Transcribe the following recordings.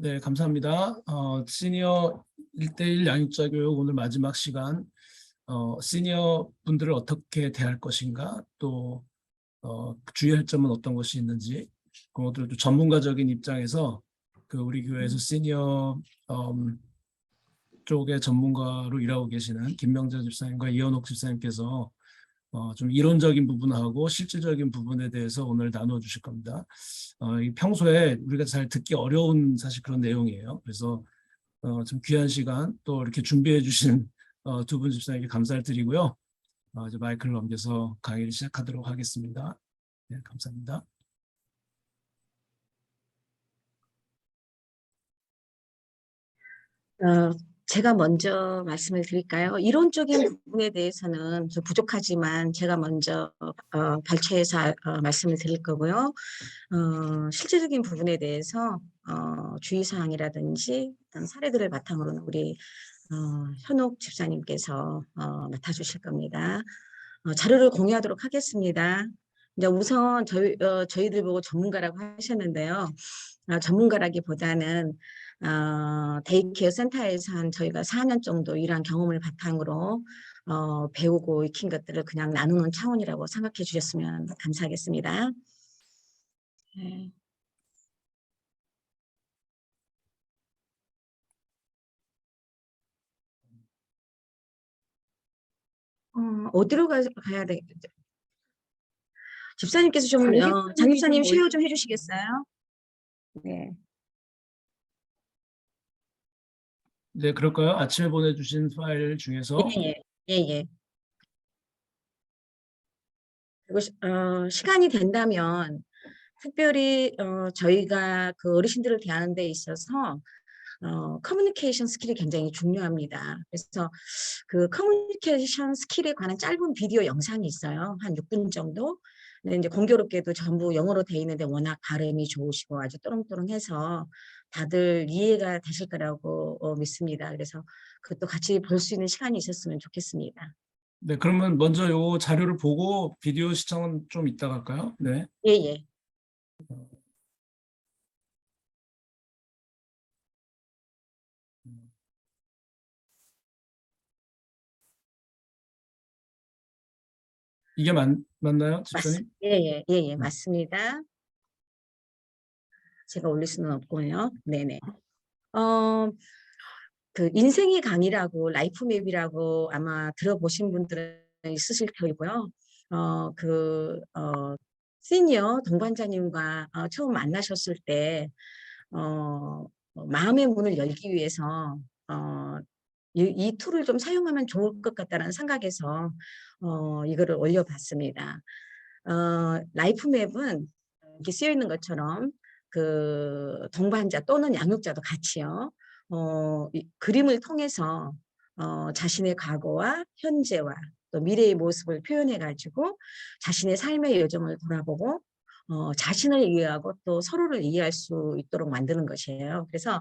네, 감사합니다. 시니어 1대1 양육자 교육 오늘 마지막 시간, 시니어 분들을 어떻게 대할 것인가, 또 주의할 점은 어떤 것이 있는지, 그런 것들도 전문가적인 입장에서 그 우리 교회에서 시니어 쪽의 전문가로 일하고 계시는 김명재 집사님과 이현옥 집사님께서 좀 이론적인 부분하고 실질적인 부분에 대해서 오늘 나눠주실 겁니다. 이 평소에 우리가 잘 듣기 어려운 사실 그런 내용이에요. 그래서 좀 귀한 시간 또 이렇게 준비해 주신 두 분 집사님께 감사를 드리고요. 이제 마이크를 넘겨서 강의를 시작하도록 하겠습니다. 네, 감사합니다. 제가 먼저 말씀을 드릴까요? 이론적인 부분에 대해서는 좀 부족하지만 제가 먼저 발췌해서 말씀을 드릴 거고요. 실질적인 부분에 대해서 주의사항이라든지 어떤 사례들을 바탕으로는 우리 현옥 집사님께서 맡아주실 겁니다. 자료를 공유하도록 하겠습니다. 이제 우선 저희들 보고 전문가라고 하셨는데요. 전문가라기보다는 데이케어 센터에서 한 저희가 4년 정도 일한 경험을 바탕으로 배우고 익힌 것들을 그냥 나누는 차원이라고 생각해 주셨으면 감사하겠습니다. 네. 어디로 가야 돼? 집사님께서 좀 장집사님 쉐어 좀 해주시겠어요? 네. 네, 그럴까요? 아침에 보내주신 파일 중에서 예. 그리고 시간이 된다면 특별히 저희가 그 어르신들을 대하는 데 있어서 커뮤니케이션 스킬이 굉장히 중요합니다. 그래서 그 커뮤니케이션 스킬에 관한 짧은 비디오 영상이 있어요. 한 6분 정도. 근데 이제 공교롭게도 전부 영어로 돼 있는데 워낙 발음이 좋으시고 아주 또롱또롱해서 다들 이해가 되실 거라고 믿습니다. 그래서 그것도 같이 볼 수 있는 시간이 있었으면 좋겠습니다. 네, 그러면 먼저 요 자료를 보고 비디오 시청은 좀 이따가 할까요? 네. 예. 이게 맞나요, 집사님? 맞습니다. 제가 올릴 수는 없고요. 네네. 그 인생의 강의라고 라이프맵이라고 아마 들어보신 분들은 있으실 테고요. 시니어 동반자님과 처음 만나셨을 때 마음의 문을 열기 위해서 이 툴을 좀 사용하면 좋을 것 같다는 생각에서 이거를 올려봤습니다. 라이프맵은 이렇게 쓰여 있는 것처럼 그 동반자 또는 양육자도 같이요. 그림을 통해서 자신의 과거와 현재와 또 미래의 모습을 표현해 가지고 자신의 삶의 여정을 돌아보고 자신을 이해하고 또 서로를 이해할 수 있도록 만드는 것이에요. 그래서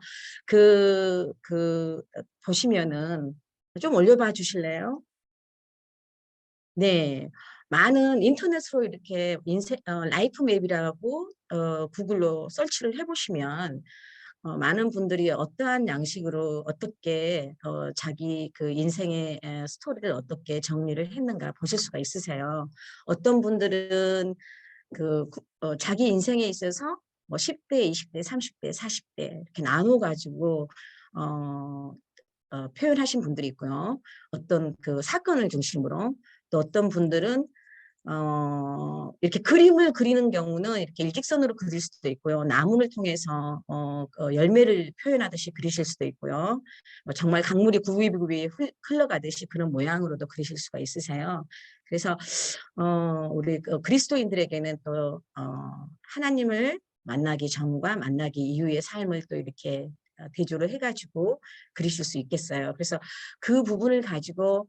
보시면은 좀 올려봐 주실래요? 네. 많은 인터넷으로 이렇게 라이프 맵이라고 구글로 서치를 해보시면 많은 분들이 어떠한 양식으로 어떻게 자기 그 인생의 스토리를 어떻게 정리를 했는가 보실 수가 있으세요. 어떤 분들은 자기 인생에 있어서 뭐 10대, 20대, 30대, 40대 이렇게 나눠 가지고 표현하신 분들이 있고요. 어떤 그 사건을 중심으로 또 어떤 분들은 이렇게 그림을 그리는 경우는 이렇게 일직선으로 그릴 수도 있고요. 나무를 통해서 열매를 표현하듯이 그리실 수도 있고요. 정말 강물이 굽이굽이 흘러가듯이 그런 모양으로도 그리실 수가 있으세요. 그래서 우리 그리스도인들에게는 또 하나님을 만나기 전과 만나기 이후의 삶을 또 이렇게 대조를 해가지고 그리실 수 있겠어요. 그래서 그 부분을 가지고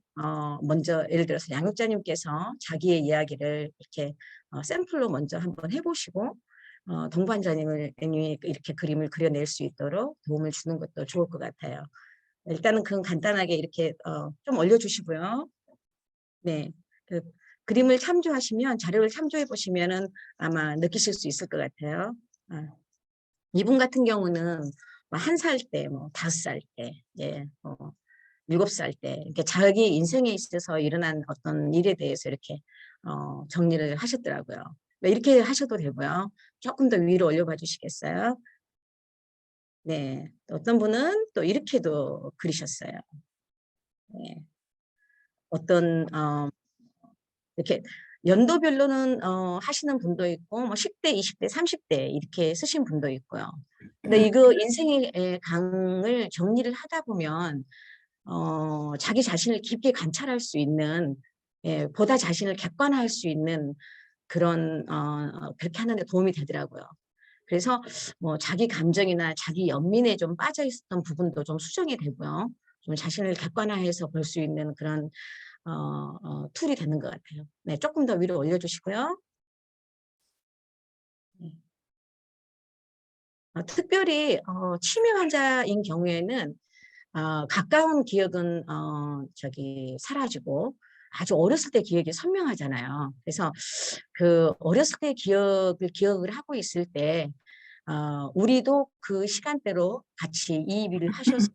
먼저 예를 들어서 양육자님께서 자기의 이야기를 이렇게 샘플로 먼저 한번 해보시고 동반자님이 이렇게 그림을 그려낼 수 있도록 도움을 주는 것도 좋을 것 같아요. 일단은 그건 간단하게 이렇게 좀 올려주시고요. 네, 그 그림을 참조하시면 자료를 참조해 보시면은 아마 느끼실 수 있을 것 같아요. 이분 같은 경우는 1살 때, 5살 때, 예, 7살 때, 이렇게 자기 인생에 있어서 일어난 어떤 일에 대해서 이렇게 정리를 하셨더라고요. 이렇게 하셔도 되고요. 조금 더 위로 올려봐 주시겠어요? 네, 또 어떤 분은 또 이렇게도 그리셨어요. 네. 어떤 이렇게 연도별로는 하시는 분도 있고 10대, 20대, 30대 이렇게 쓰신 분도 있고요. 근데 이거 인생의 강을 정리를 하다 보면 자기 자신을 깊게 관찰할 수 있는, 예, 보다 자신을 객관화할 수 있는 그런 그렇게 하는 데 도움이 되더라고요. 그래서 뭐 자기 감정이나 자기 연민에 좀 빠져 있었던 부분도 좀 수정이 되고요. 좀 자신을 객관화해서 볼 수 있는 그런 툴이 되는 것 같아요. 네, 조금 더 위로 올려주시고요. 네. 특별히 치매 환자인 경우에는 가까운 기억은 사라지고 아주 어렸을 때 기억이 선명하잖아요. 그래서 그 어렸을 때 기억을 하고 있을 때 우리도 그 시간대로 같이 이입을 하셔서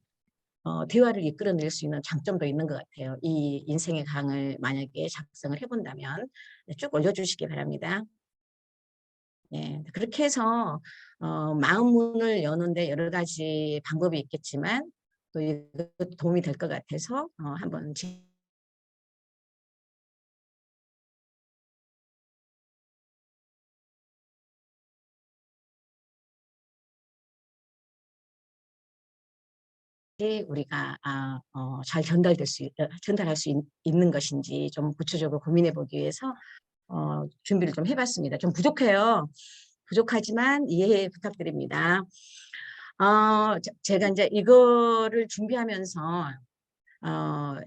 대화를 이끌어낼 수 있는 장점도 있는 것 같아요. 이 인생의 강을 만약에 작성을 해본다면 네, 쭉 올려주시기 바랍니다. 네, 그렇게 해서 마음 문을 여는데 여러 가지 방법이 있겠지만 또 이것도 도움이 될 것 같아서 한번 우리가 잘 전달할 수 있는 것인지 좀 구체적으로 고민해 보기 위해서 준비를 좀 해봤습니다. 좀 부족해요. 부족하지만 이해 부탁드립니다. 제가 이제 이거를 준비하면서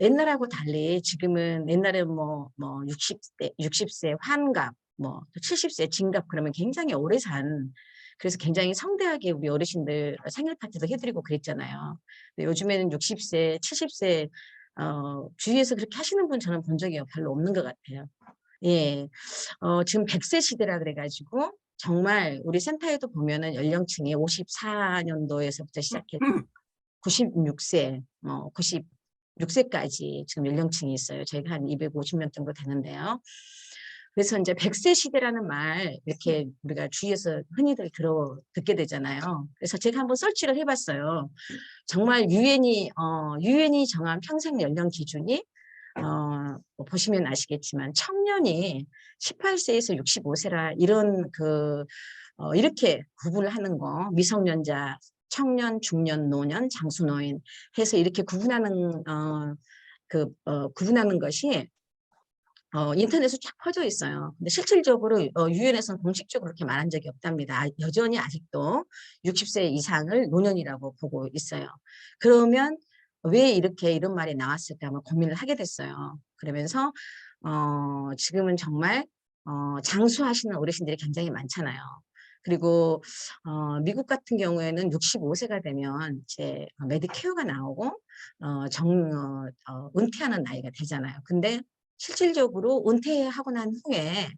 옛날하고 달리 지금은 옛날에 뭐 60세 환갑, 뭐 70세 진갑 그러면 굉장히 오래 산, 그래서 굉장히 성대하게 우리 어르신들 생일 파티도 해드리고 그랬잖아요. 근데 요즘에는 60세, 70세 주위에서 그렇게 하시는 분 저는 본 적이 별로 없는 것 같아요. 예, 지금 100세 시대라 그래가지고 정말 우리 센터에도 보면은 연령층이 54년도에서부터 시작해서 96세, 96세까지 지금 연령층이 있어요. 저희가 한 250명 정도 되는데요. 그래서 이제 100세 시대라는 말 이렇게 우리가 주위에서 흔히들 듣게 되잖아요. 그래서 제가 한번 설치를 해봤어요. 정말 유엔이 정한 평생 연령 기준이 뭐 보시면 아시겠지만 청년이 18세에서 65세라 이런 이렇게 구분을 하는 거, 미성년자, 청년, 중년, 노년, 장수노인 해서 이렇게 구분하는 것이 인터넷에 쫙 퍼져 있어요. 근데 실질적으로 유엔에서는 공식적으로 그렇게 말한 적이 없답니다. 여전히 아직도 60세 이상을 노년이라고 보고 있어요. 그러면 왜 이렇게 이런 말이 나왔을까 한번 고민을 하게 됐어요. 그러면서 지금은 정말 장수하시는 어르신들이 굉장히 많잖아요. 그리고 미국 같은 경우에는 65세가 되면 이제 메디케어가 나오고 은퇴하는 나이가 되잖아요. 근데 실질적으로 은퇴하고 난 후에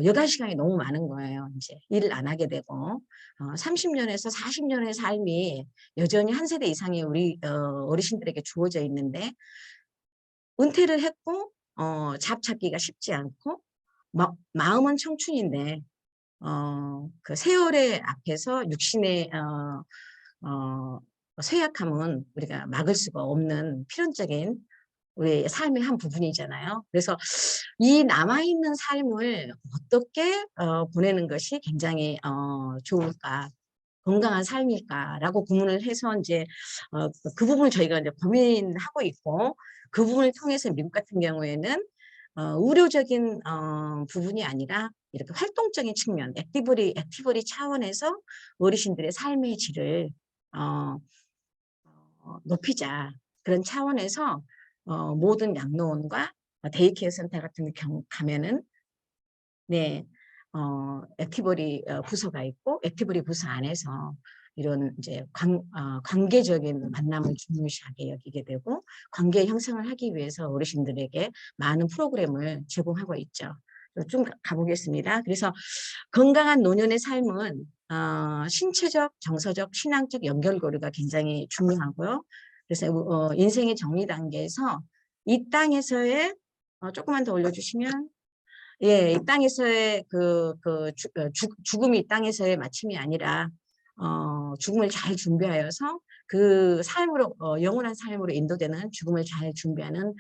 여가 시간이 너무 많은 거예요. 이제 일을 안 하게 되고 30년에서 40년의 삶이 여전히 한 세대 이상의 우리 어르신들에게 주어져 있는데 은퇴를 했고 잡 찾기가 쉽지 않고 마음은 청춘인데 그 세월의 앞에서 육신의 쇠약함은 우리가 막을 수가 없는 필연적인 우리의 삶의 한 부분이잖아요. 그래서 이 남아있는 삶을 어떻게 보내는 것이 굉장히 좋을까, 건강한 삶일까라고 고민을 해서 이제 그 부분을 저희가 이제 고민하고 있고, 그 부분을 통해서 미국 같은 경우에는 의료적인 부분이 아니라 이렇게 활동적인 측면, 액티브리 차원에서 어르신들의 삶의 질을 높이자. 그런 차원에서 모든 양로원과 데이케어 센터 같은 경우 가면은 네, 액티버리 부서가 있고 액티버리 부서 안에서 이런 이제 관계적인 만남을 중요시하게 여기게 되고 관계 형성을 하기 위해서 어르신들에게 많은 프로그램을 제공하고 있죠. 좀 가보겠습니다. 그래서 건강한 노년의 삶은 신체적, 정서적, 신앙적 연결고리가 굉장히 중요하고요. 그래서 인생의 정리 단계에서 이 땅에서의 조금만 더 올려주시면 예, 이 땅에서의 죽음이 이 땅에서의 마침이 아니라 죽음을 잘 준비하여서 그 삶으로 영원한 삶으로 인도되는 죽음을 잘 준비하는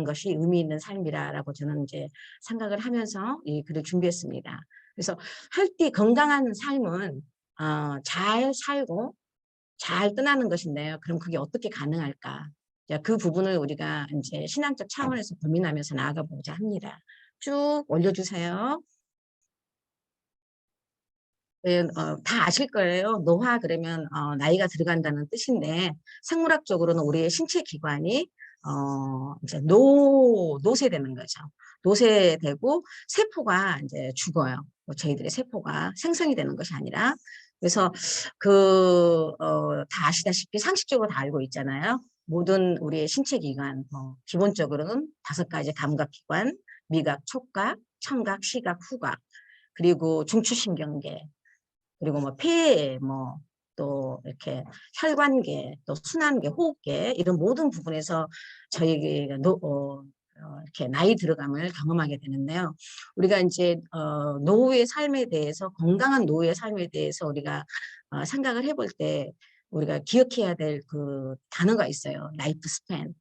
것이 의미 있는 삶이라고 저는 이제 생각을 하면서 이 글을 준비했습니다. 그래서 건강한 삶은 잘 살고 잘 떠나는 것인데요. 그럼 그게 어떻게 가능할까? 그 부분을 우리가 이제 신앙적 차원에서 고민하면서 나아가 보자 합니다. 쭉 올려주세요. 네, 다 아실 거예요. 노화 그러면 나이가 들어간다는 뜻인데 생물학적으로는 우리의 신체 기관이 이제 노쇠되는 거죠. 노쇠되고 세포가 이제 죽어요. 뭐 저희들의 세포가 생성이 되는 것이 아니라 그래서 다 아시다시피 상식적으로 다 알고 있잖아요. 모든 우리의 신체 기관 기본적으로는 5가지 감각기관, 미각, 촉각, 청각, 시각, 후각 그리고 중추신경계 그리고 뭐 폐, 또 이렇게 혈관계, 또 순환계, 호흡계 이런 모든 부분에서 저희가 이렇게 나이 들어감을 경험하게 되는데요. 우리가 이제 노후의 삶에 대해서 건강한 노후의 삶에 대해서 우리가 생각을 해볼 때 우리가 기억해야 될 그 단어가 있어요. 라이프 스팬.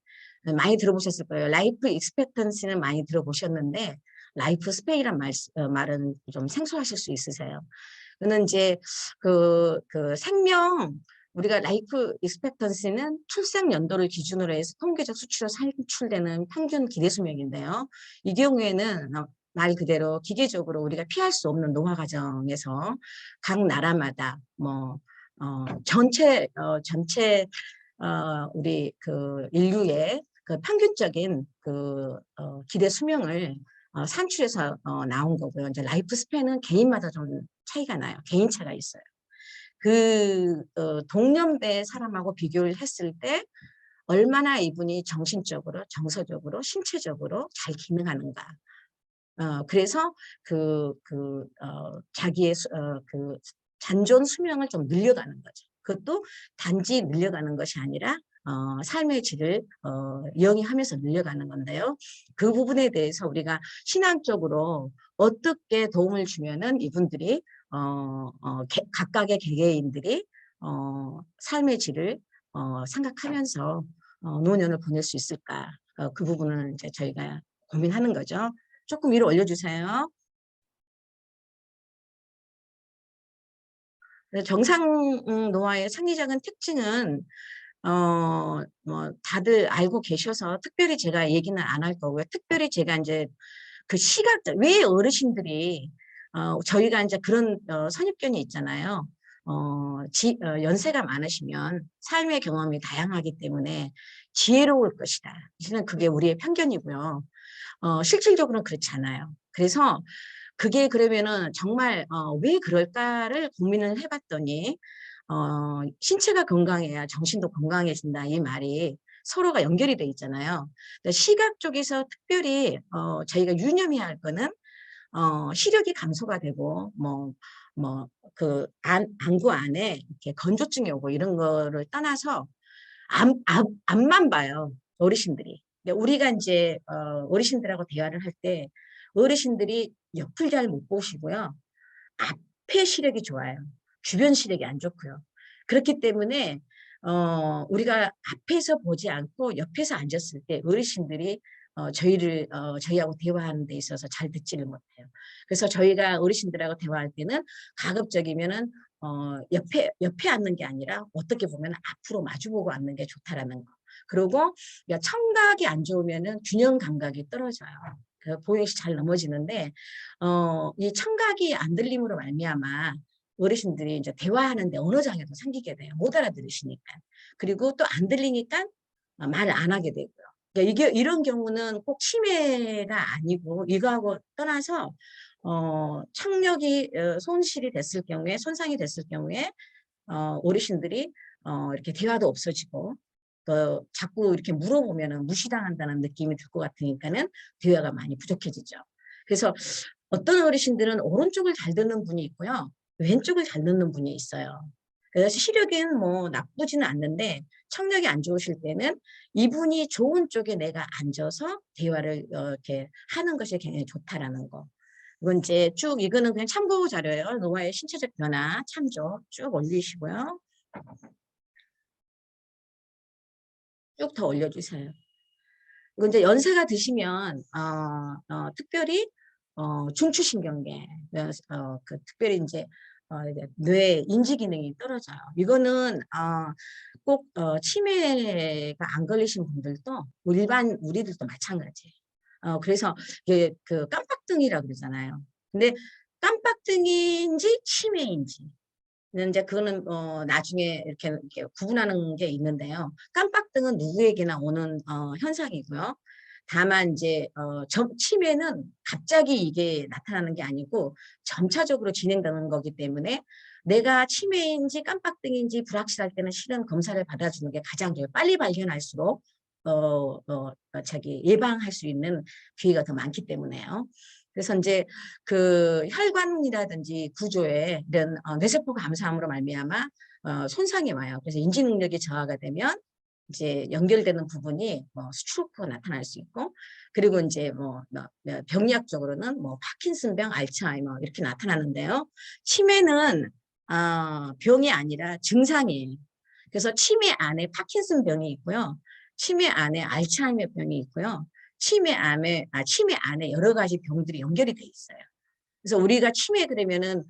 많이 들어보셨을 거예요. 라이프 익스펙턴시는 많이 들어보셨는데 라이프 스팬이란 말은 좀 생소하실 수 있으세요. 그는 이제 생명 우리가 라이프 익스펙턴시는 출생 연도를 기준으로 해서 통계적 수치로 산출되는 평균 기대 수명인데요. 이 경우에는 말 그대로 기계적으로 우리가 피할 수 없는 노화 과정에서 각 나라마다 전체 우리 인류의 평균적인 기대 수명을 산출해서 나온 거고요. 이제 라이프 스팬은 개인마다 좀 차이가 나요. 개인차가 있어요. 동년배 사람하고 비교를 했을 때 얼마나 이분이 정신적으로, 정서적으로, 신체적으로 잘 기능하는가. 그래서 자기의 잔존 수명을 좀 늘려가는 거죠. 그것도 단지 늘려가는 것이 아니라 삶의 질을 영위하면서 늘려가는 건데요. 그 부분에 대해서 우리가 신앙적으로 어떻게 도움을 주면은 이분들이 각각의 개개인들이 삶의 질을 생각하면서 노년을 보낼 수 있을까? 그 부분을 이제 저희가 고민하는 거죠. 조금 위로 올려주세요. 정상 노화의 상리적인 특징은 다들 알고 계셔서 특별히 제가 얘기는 안 할 거고요. 특별히 제가 이제 시각적 왜 어르신들이 저희가 이제 그런 선입견이 있잖아요. 연세가 많으시면 삶의 경험이 다양하기 때문에 지혜로울 것이다. 저는 그게 우리의 편견이고요. 실질적으로는 그렇지 않아요. 그래서 그게 그러면은 정말 왜 그럴까를 고민을 해봤더니 신체가 건강해야 정신도 건강해진다 이 말이 서로가 연결이 돼 있잖아요. 시각 쪽에서 특별히 저희가 유념해야 할 거는 시력이 감소가 되고 안구 안에 이렇게 건조증이 오고 이런 거를 떠나서 앞만 봐요 어르신들이. 우리가 이제 어르신들하고 대화를 할 때 어르신들이 옆을 잘 못 보시고요. 앞에 시력이 좋아요. 주변 시력이 안 좋고요. 그렇기 때문에 우리가 앞에서 보지 않고 옆에서 앉았을 때 어르신들이 저희하고 대화하는 데 있어서 잘 듣지를 못해요. 그래서 저희가 어르신들하고 대화할 때는 가급적이면은 옆에 앉는 게 아니라 어떻게 보면 앞으로 마주보고 앉는 게 좋다라는 거. 그리고 청각이 안 좋으면은 균형 감각이 떨어져요. 보행시 잘 넘어지는데 이 청각이 안 들림으로 말미암아 어르신들이 이제 대화하는데 언어 장애도 생기게 돼요. 못 알아들으시니까. 그리고 또 안 들리니까 말을 안 하게 되고요. 그러니까 이런 경우는 꼭 치매가 아니고 이거하고 떠나서 청력이 손실이 됐을 경우에 손상이 됐을 경우에 어르신들이 이렇게 대화도 없어지고 자꾸 이렇게 물어보면은 무시당한다는 느낌이 들 것 같으니까는 대화가 많이 부족해지죠. 그래서 어떤 어르신들은 오른쪽을 잘 듣는 분이 있고요. 왼쪽을 잘 넣는 분이 있어요. 그래서 시력은 뭐 나쁘지는 않는데 청력이 안 좋으실 때는 이분이 좋은 쪽에 내가 앉아서 대화를 이렇게 하는 것이 굉장히 좋다라는 거. 이건 이제 쭉 이거는 그냥 참고 자료예요. 노화의 신체적 변화 참조 쭉 올리시고요. 쭉 더 올려주세요. 이건 이제 연세가 드시면 특별히 중추신경계 특별히 이제 뇌 인지 기능이 떨어져요. 이거는 꼭 치매가 안 걸리신 분들도 일반 우리들도 마찬가지예요. 그래서 그 깜빡등이라고 그러잖아요. 근데 깜빡등인지 치매인지 이제 그거는 나중에 이렇게 구분하는 게 있는데요. 깜빡등은 누구에게나 오는 현상이고요. 다만 이제 치매는 갑자기 이게 나타나는 게 아니고 점차적으로 진행되는 거기 때문에 내가 치매인지 깜빡등인지 불확실할 때는 실은 검사를 받아주는 게 가장 좋아요. 빨리 발견할수록 예방할 수 있는 기회가 더 많기 때문에요. 그래서 이제 그 혈관이라든지 구조에 이런 뇌세포 감소함으로 말미암아 손상이 와요. 그래서 인지 능력이 저하가 되면 이제 연결되는 부분이 스트로크가 나타날 수 있고, 그리고 이제 병리학적으로는 파킨슨병, 알츠하이머 이렇게 나타나는데요. 치매는 병이 아니라 증상이에요. 그래서 치매 안에 파킨슨병이 있고요. 치매 안에 알츠하이머 병이 있고요. 치매 안에 여러 가지 병들이 연결이 돼 있어요. 그래서 우리가 치매 그러면은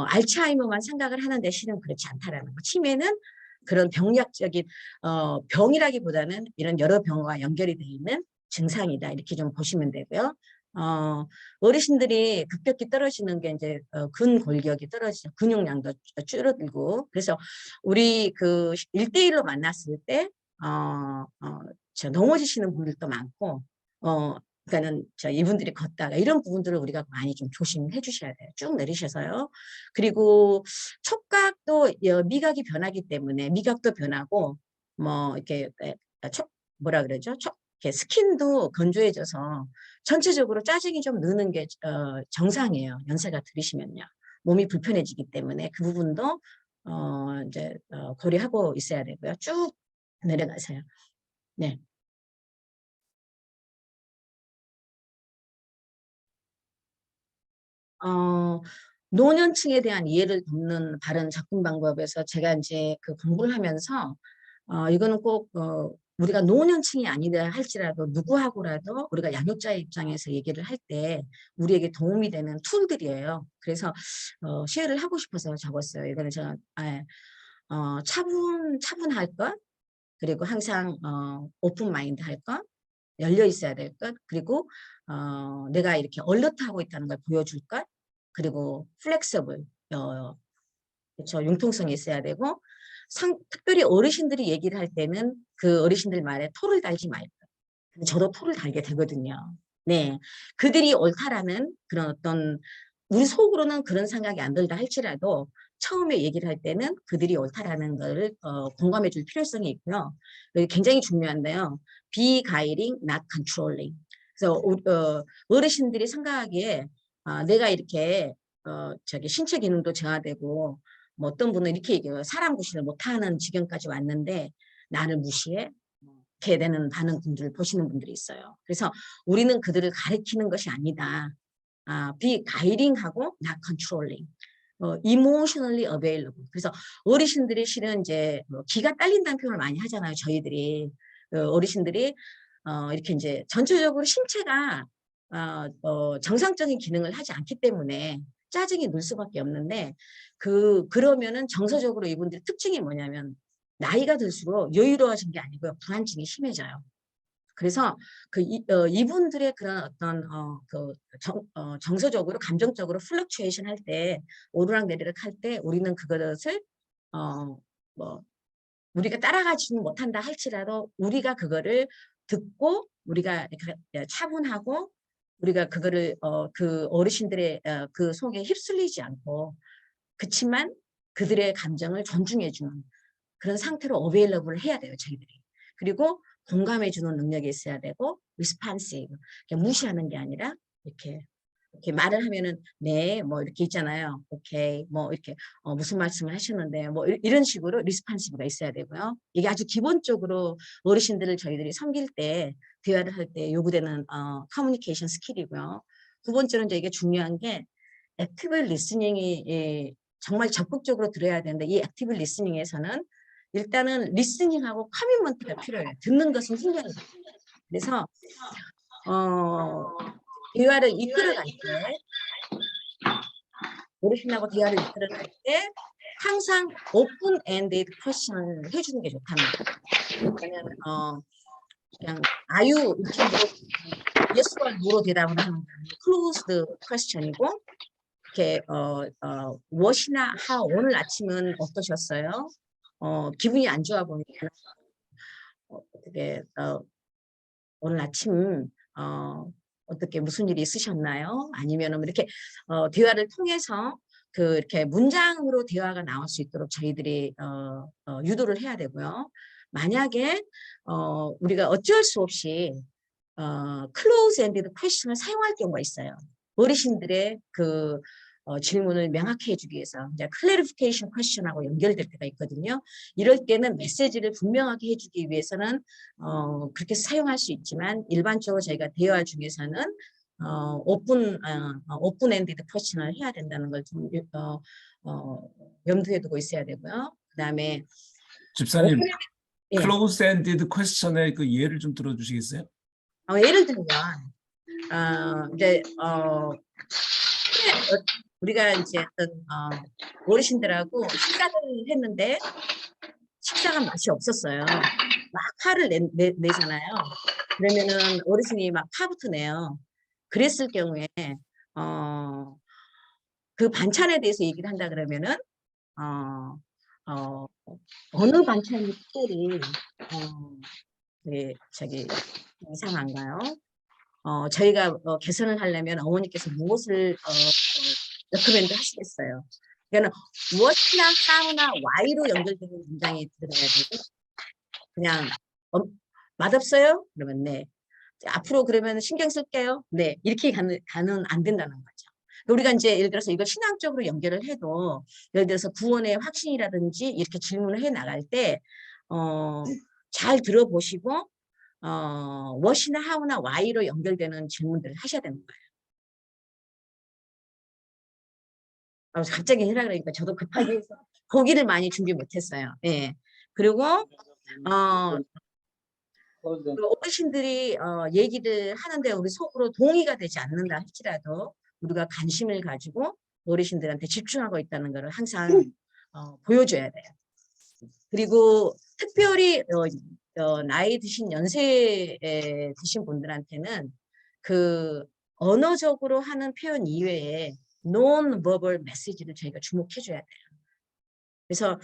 알츠하이머만 생각을 하는데 실은 그렇지 않다라는 거. 치매는 그런 병리학적인 병이라기보다는 이런 여러 병과 연결이 돼 있는 증상이다 이렇게 좀 보시면 되고요. 어르신들이 급격히 떨어지는 게 이제 근골격이 떨어지죠. 근육량도 줄어들고. 그래서 우리 그 1대1로 만났을 때 넘어지시는 분들도 많고 그러니까는 이분들이 걷다가 이런 부분들을 우리가 많이 좀 조심해 주셔야 돼요. 쭉 내리셔서요. 그리고 촉각도 미각이 변하기 때문에 미각도 변하고 이렇게 뭐라 그러죠? 이렇게 스킨도 건조해져서 전체적으로 짜증이 좀 느는 게 정상이에요. 연세가 들으시면요. 몸이 불편해지기 때문에 그 부분도 이제 고려하고 있어야 되고요. 쭉 내려가세요. 네. 노년층에 대한 이해를 돕는 바른 접근 방법에서 제가 이제 그 공부를 하면서 이거는 꼭 우리가 노년층이 아니라 할지라도 누구하고라도 우리가 양육자의 입장에서 얘기를 할 때 우리에게 도움이 되는 툴들이에요. 그래서 쉐어를 하고 싶어서 적었어요. 이거는 제가 차분할 것, 그리고 항상 오픈 마인드 할 것, 열려 있어야 될 것, 그리고 내가 이렇게 얼르트하고 있다는 걸 보여줄 것, 그리고 플렉서블, 그렇죠. 융통성이 있어야 되고, 특별히 어르신들이 얘기를 할 때는 그 어르신들 말에 토를 달지 말고, 저도 토를 달게 되거든요. 네, 그들이 옳다라는 그런 어떤 우리 속으로는 그런 생각이 안 들다 할지라도 처음에 얘기를 할 때는 그들이 옳다라는 걸 공감해 줄 필요성이 있고요. 굉장히 중요한데요. Be guiding, not controlling. 그래서 어르신들이 생각하기에 내가 이렇게 신체 기능도 저하되고 뭐 어떤 분은 이렇게 얘기해요. 사람 구실을 못하는 지경까지 왔는데 나를 무시해? 이렇게 되는 반응 분들을 보시는 분들이 있어요. 그래서 우리는 그들을 가리키는 것이 아니다. be guiding하고 not controlling. emotionally available. 그래서 어르신들이 실은 이제 기가 딸린다는 표현을 많이 하잖아요. 저희들이 어르신들이 이렇게 이제 전체적으로 신체가 정상적인 기능을 하지 않기 때문에 짜증이 늘 수밖에 없는데 그러면은 정서적으로 이분들의 특징이 뭐냐면 나이가 들수록 여유로워진 게 아니고요. 불안증이 심해져요. 그래서 이분들의 그런 어떤 정서적으로 감정적으로 플럭추에이션 할 때 오르락 내리락 할 때 우리는 그것을 뭐 우리가 따라가지는 못한다 할지라도 우리가 그거를 듣고 우리가 차분하고 우리가 그거를 그 어르신들의 그 속에 휩쓸리지 않고 그치만 그들의 감정을 존중해주는 그런 상태로 어베일러블을 해야 돼요. 저희들이. 그리고 공감해주는 능력이 있어야 되고 responsive. 무시하는 게 아니라 이렇게 이렇게 말을 하면은 네, 뭐 이렇게 있잖아요. 오케이, 뭐 이렇게 무슨 말씀을 하셨는데 뭐 이런 식으로 리스판시브가 있어야 되고요. 이게 아주 기본적으로 어르신들을 저희들이 섬길 때 대화를 할 때 요구되는 커뮤니케이션 스킬이고요. 두 번째는 이제 이게 중요한 게 액티브 리스닝이 정말 적극적으로 들어야 되는데 이 액티브 리스닝에서는 일단은 리스닝하고 커미먼트가 필요해요. 듣는 것은 훈련이에요. 그래서 대화를 이끌어갈 때 어르신하고 대화를 이끌어갈 때 항상 오픈 엔디드 퀘스천을 해주는 게 좋답니다. 그러니까 그냥 아유 이렇게 예스와 노로 대답을 하는 클로즈드 퀘스천이고 이렇게 what이나 how 오늘 아침은 어떠셨어요? 기분이 안 좋아 보니까 어떻게 오늘 아침 어떻게 무슨 일이 있으셨나요? 아니면은 이렇게 대화를 통해서 그 이렇게 문장으로 대화가 나올 수 있도록 저희들이 유도를 해야 되고요. 만약에 우리가 어쩔 수 없이 close-ended question을 사용할 경우가 있어요. 어르신들의 그 질문을 명확히 해주기 위해서 이제 clarification question하고 연결될 때가 있거든요. 이럴 때는 메시지를 분명하게 해주기 위해서는 그렇게 사용할 수 있지만 일반적으로 저희가 대화 중에서는 오픈엔디드 퀘스천을 해야 된다는 걸 좀 염두에 두고 있어야 되고요. 그다음에 집사님, 예. close-ended question의 그 예를 좀 들어주시겠어요? 예를 들면 이제 우리가 이제 어떤 어르신들하고 식사를 했는데 식사가 맛이 없었어요. 막 화를 내잖아요. 그러면은 어르신이 막 화부터 내요. 그랬을 경우에 그 반찬에 대해서 얘기를 한다 그러면은 어느 반찬이 특별히 저기 이상한가요? 저희가 개선을 하려면 어머니께서 무엇을 레코멘드 하시겠어요? 그러니까 what이나 how나 why로 연결되는 문장이 들어가야 되고 그냥 맛없어요? 그러면 네. 앞으로 그러면 신경 쓸게요. 네. 이렇게 가는 안 된다는 거죠. 우리가 이제 예를 들어서 이걸 신앙적으로 연결을 해도 예를 들어서 구원의 확신이라든지 이렇게 질문을 해 나갈 때 잘 들어보시고 what이나 how나 why로 연결되는 질문들을 하셔야 되는 거예요. 갑자기 해라 그러니까 저도 급하게 해서 고기를 많이 준비 못했어요. 예. 그리고 어르신들이 얘기를 하는데 우리 속으로 동의가 되지 않는다 할지라도 우리가 관심을 가지고 어르신들한테 집중하고 있다는 것을 항상 보여줘야 돼요. 그리고 특별히 나이 드신 연세에 드신 분들한테는 그 언어적으로 하는 표현 이외에 non-verbal 메시지를 저희가 주목해 줘야 돼요. 그래서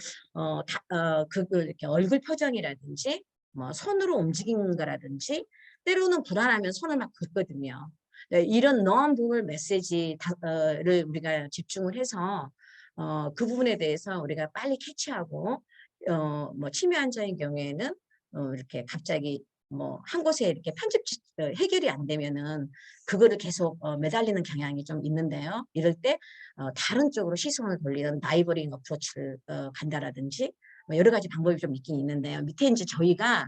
이렇게 얼굴 표정이라든지 뭐 손으로 움직이는 거라든지 때로는 불안하면 손을 막 긋거든요. 네, 이런 non-verbal 메시지를 우리가 집중을 해서 그 부분에 대해서 우리가 빨리 캐치하고 뭐 치매 환자인 경우에는 이렇게 갑자기 뭐 한 곳에 이렇게 해결이 안 되면은 그거를 계속 매달리는 경향이 좀 있는데요. 이럴 때 다른 쪽으로 시선을 돌리는 다이버링 어프로치를 간다라든지 뭐 여러 가지 방법이 좀 있긴 있는데요. 밑에 이제 저희가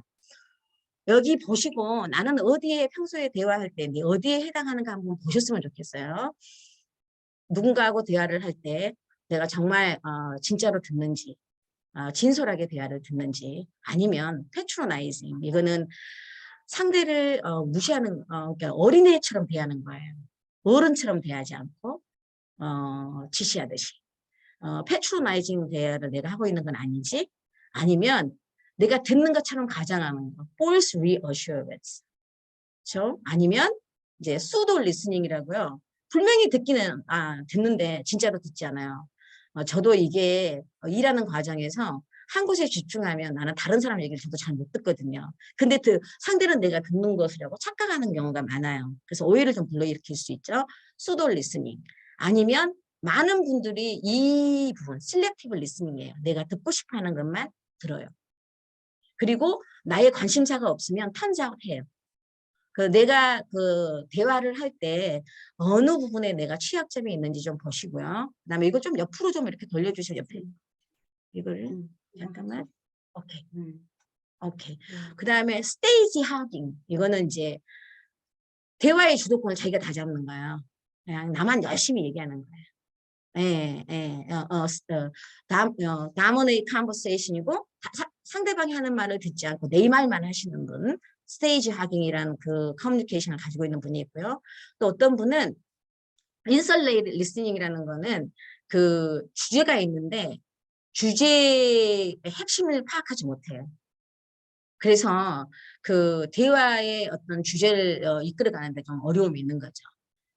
여기 보시고 나는 어디에 평소에 대화할 때 어디에 해당하는가 한번 보셨으면 좋겠어요. 누군가하고 대화를 할 때 내가 정말 진짜로 듣는지 진솔하게 대화를 듣는지 아니면 패트로나이징 이거는 상대를 무시하는 그러니까 어린애처럼 대하는 거예요. 어른처럼 대하지 않고 지시하듯이 패트로나이징 대화를 내가 하고 있는 건 아닌지 아니면 내가 듣는 것처럼 가장하는 거 false reassurance 그렇죠? 아니면 이제 pseudo listening이라고요. 분명히 듣는데 진짜로 듣지 않아요. 저도 이게 일하는 과정에서 한 곳에 집중하면 나는 다른 사람 얘기를 저도 잘 못 듣거든요. 근데 상대는 내가 듣는 것이라고 착각하는 경우가 많아요. 그래서 오해를 좀 불러일으킬 수 있죠. pseudo listening. 아니면 많은 분들이 이 부분, selective listening이에요. 내가 듣고 싶어 하는 것만 들어요. 그리고 나의 관심사가 없으면 턴자웃해요. 그 내가 그 대화를 할 때 어느 부분에 내가 취약점이 있는지 좀 보시고요. 그다음에 이거 좀 옆으로 좀 이렇게 돌려주시면 옆에 이거를 잠깐만. 오케이. 오케이. 그다음에 스테이지 하깅. 이거는 이제 대화의 주도권을 자기가 다 잡는 거예요. 그냥 나만 열심히 얘기하는 거예요. 예, 예, 다문의 컨버세이션이고 상대방이 하는 말을 듣지 않고 내 말만 하시는 분, 스테이지 하깅이라는 그 커뮤니케이션을 가지고 있는 분이 있고요. 또 어떤 분은 인설레이드 리스닝이라는 거는 그 주제가 있는데 주제의 핵심을 파악하지 못해요. 그래서 그 대화의 어떤 주제를 이끌어가는데 좀 어려움이 있는 거죠.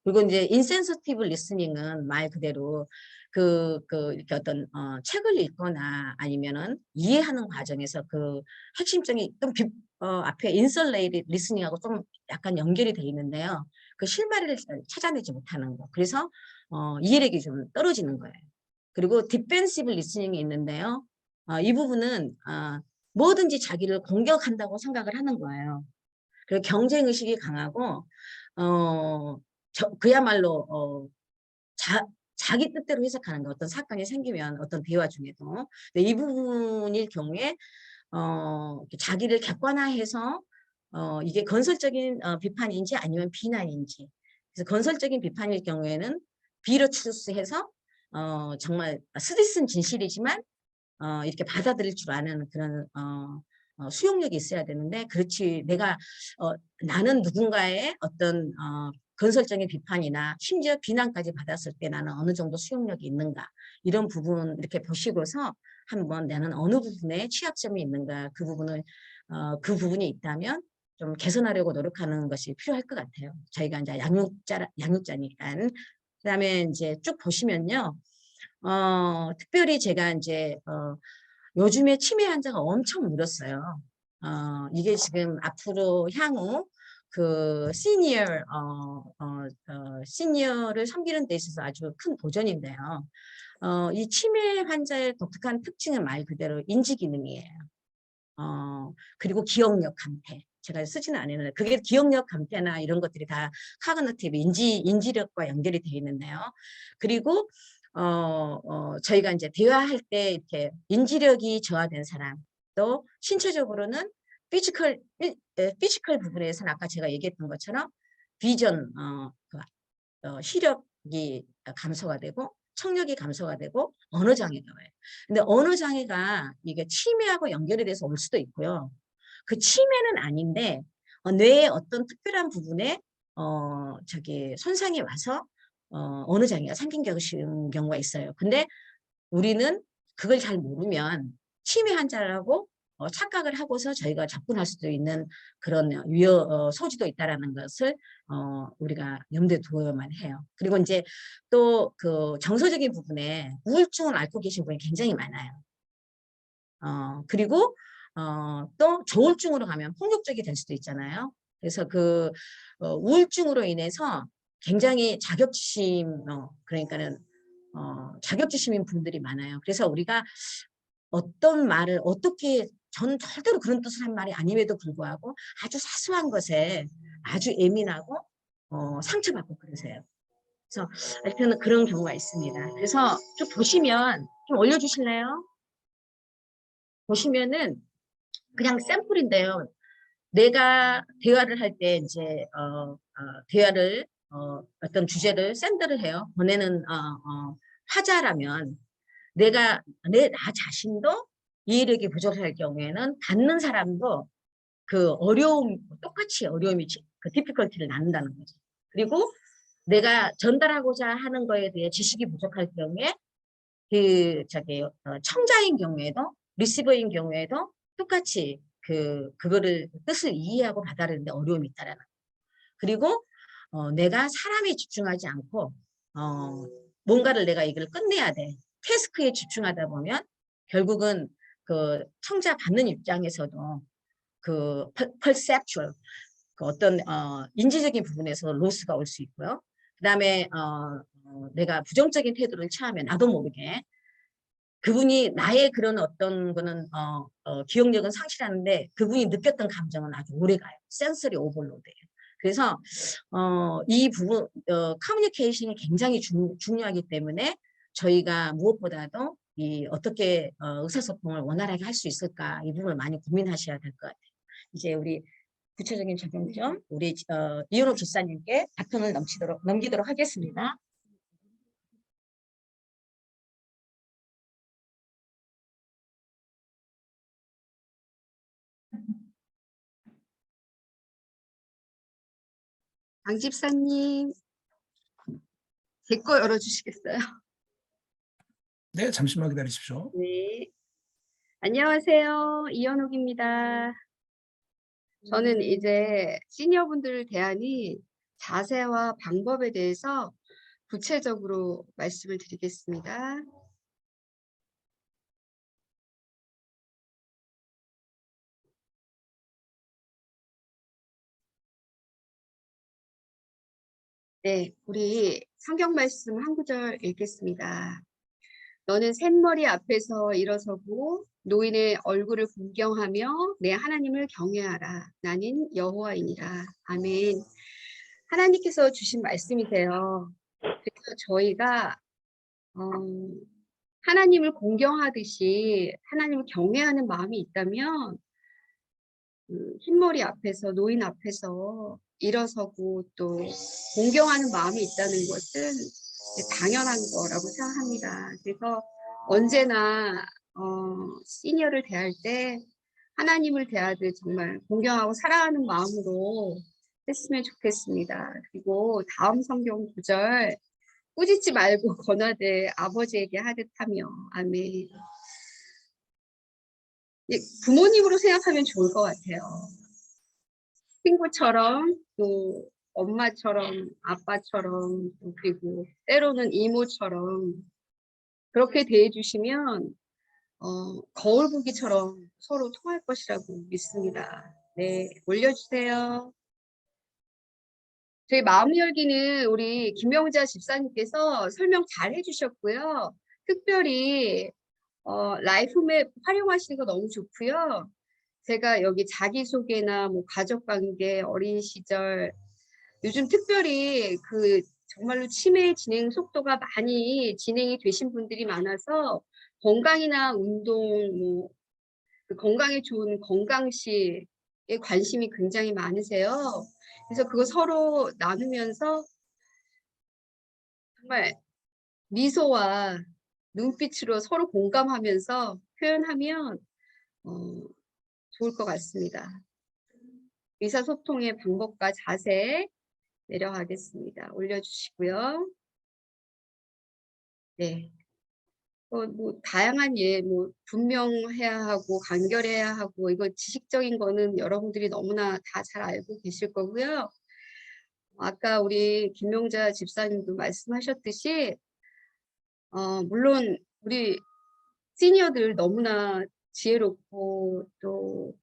그리고 이제 인센서티브 리스닝은 말 그대로 이렇게 어떤 책을 읽거나 아니면은 이해하는 과정에서 그 핵심적인 좀 앞에 인설레이드 리스닝하고 좀 약간 연결이 돼 있는데요. 그 실마리를 찾아내지 못하는 거. 그래서 이해력이 좀 떨어지는 거예요. 그리고 디펜시브 리스닝이 있는데요. 이 부분은 뭐든지 자기를 공격한다고 생각을 하는 거예요. 그리고 경쟁 의식이 강하고 그야말로 자기 뜻대로 해석하는 거. 어떤 사건이 생기면 어떤 대화 중에도 근데 이 부분일 경우에 자기를 객관화해서 이게 건설적인 비판인지 아니면 비난인지. 그래서 건설적인 비판일 경우에는 비로 추스해서 정말 쓰디쓴 진실이지만 이렇게 받아들일 줄 아는 그런 수용력이 있어야 되는데 그렇지 내가 나는 누군가의 어떤 건설적인 비판이나 심지어 비난까지 받았을 때 나는 어느 정도 수용력이 있는가 이런 부분 이렇게 보시고서 한번 나는 어느 부분에 취약점이 있는가 그 부분을 그 부분이 있다면 좀 개선하려고 노력하는 것이 필요할 것 같아요. 저희가 이제 양육자니까. 그다음에 이제 쭉 보시면요. 특별히 제가 이제 요즘에 치매 환자가 엄청 늘었어요. 이게 지금 앞으로 향후 그 시니어를 섬기는 데 있어서 아주 큰 도전인데요. 이 치매 환자의 독특한 특징은 말 그대로 인지 기능이에요. 그리고 기억력 감퇴. 제가 쓰지는 않았는데 그게 기억력 감퇴나 이런 것들이 다 카그니티브 인지력과 연결이 되어 있는데요. 그리고 저희가 이제 대화할 때 이렇게 인지력이 저하된 사람 또 신체적으로는 피지컬 부분에서는 아까 제가 얘기했던 것처럼 비전 시력이 감소가 되고 청력이 감소가 되고 언어 장애가 와요. 근데 언어 장애가 이게 치매하고 연결이 돼서 올 수도 있고요. 그 치매는 아닌데 뇌의 어떤 특별한 부분에 손상이 와서 언어 장애가 생긴 경우가 있어요. 근데 우리는 그걸 잘 모르면 치매 환자라고 착각을 하고서 저희가 접근할 수도 있는 그런 소지도 있다라는 것을 우리가 염두에 두어야만 해요. 그리고 이제 또 그 정서적인 부분에 우울증을 앓고 계신 분이 굉장히 많아요. 그리고 또 조울증으로 가면 폭력적이 될 수도 있잖아요. 그래서 그 우울증으로 인해서 굉장히 그러니까는 자격지심인 분들이 많아요. 그래서 우리가 어떤 말을 어떻게 저는 절대로 그런 뜻을 한 말이 아님에도 불구하고 아주 사소한 것에 아주 예민하고 상처받고 그러세요. 그래서 하여튼 그런 경우가 있습니다. 그래서 좀 보시면 좀 올려주실래요? 보시면은 그냥 샘플인데요. 내가 대화를 할 때 이제 대화를 어떤 주제를 샌드를 해요. 보내는 화자라면 나 자신도 이해력이 부족할 경우에는 받는 사람도 그 똑같이 어려움이 그 디피컬티를 낳는다는 거죠. 그리고 내가 전달하고자 하는 거에 대해 지식이 부족할 경우에 청자인 경우에도 리시버인 경우에도 똑같이 그거를 뜻을 이해하고 받아들이는데 어려움이 있다라는 거예요. 그리고 내가 사람에 집중하지 않고 뭔가를 내가 이걸 끝내야 돼. 태스크에 집중하다 보면 결국은 그 청자 받는 입장에서도 그 perceptual 그 어떤 인지적인 부분에서 로스가 올 수 있고요. 그다음에 내가 부정적인 태도를 취하면 나도 모르게 그분이 나의 그런 어떤 거는 기억력은 상실하는데 그분이 느꼈던 감정은 아주 오래 가요. 센서리 오버로드예요. 그래서 이 부분 커뮤니케이션이 굉장히 중요하기 때문에 저희가 무엇보다도 어떻게 의사소통을 원활하게 할 수 있을까 이 부분을 많이 고민하셔야 될 것 같아요. 이제 우리 구체적인 적용점 우리 이현옥 집사님께 바톤을 넘기도록 하겠습니다. 강 집사님, 제 거 열어주시겠어요? 네, 잠시만 기다리십시오. 네. 안녕하세요. 이현옥입니다. 저는 이제 시니어분들을 대하는 자세와 방법에 대해서 구체적으로 말씀을 드리겠습니다. 네, 우리 성경 말씀 한 구절 읽겠습니다. 너는 샘머리 앞에서 일어서고 노인의 얼굴을 공경하며 내 하나님을 경외하라. 나는 여호와이니라. 아멘. 하나님께서 주신 말씀이세요. 그래서 저희가 하나님을 공경하듯이 하나님을 경외하는 마음이 있다면 흰머리 앞에서 노인 앞에서 일어서고 또 공경하는 마음이 있다는 것은 당연한 거라고 생각합니다. 그래서 언제나 시니어를 대할 때 하나님을 대하듯 정말 공경하고 사랑하는 마음으로 했으면 좋겠습니다. 그리고 다음 성경 구절 꾸짖지 말고 권하되 아버지에게 하듯 하며. 아멘. 부모님으로 생각하면 좋을 것 같아요. 친구처럼 또 엄마처럼 아빠처럼 그리고 때로는 이모처럼 그렇게 대해주시면 거울 보기처럼 서로 통할 것이라고 믿습니다. 네, 올려주세요. 저희 마음 열기는 우리 김명자 집사님께서 설명 잘 해주셨고요. 특별히 라이프맵 활용하시는 거 너무 좋고요. 제가 여기 자기소개나 뭐 가족관계, 어린 시절 요즘 특별히 정말로 치매 진행 속도가 많이 진행이 되신 분들이 많아서 건강이나 운동, 뭐 건강에 좋은 건강식에 관심이 굉장히 많으세요. 그래서 그거 서로 나누면서 정말 미소와 눈빛으로 서로 공감하면서 표현하면 좋을 것 같습니다. 의사소통의 방법과 자세 내려가겠습니다. 올려주시고요. 네. 뭐 다양한 뭐 분명해야 하고 간결해야 하고 이거 지식적인 거는 여러분들이 너무나 다 잘 알고 계실 거고요. 아까 우리 김명자 집사님도 말씀하셨듯이 물론 우리 시니어들 너무나 지혜롭고 또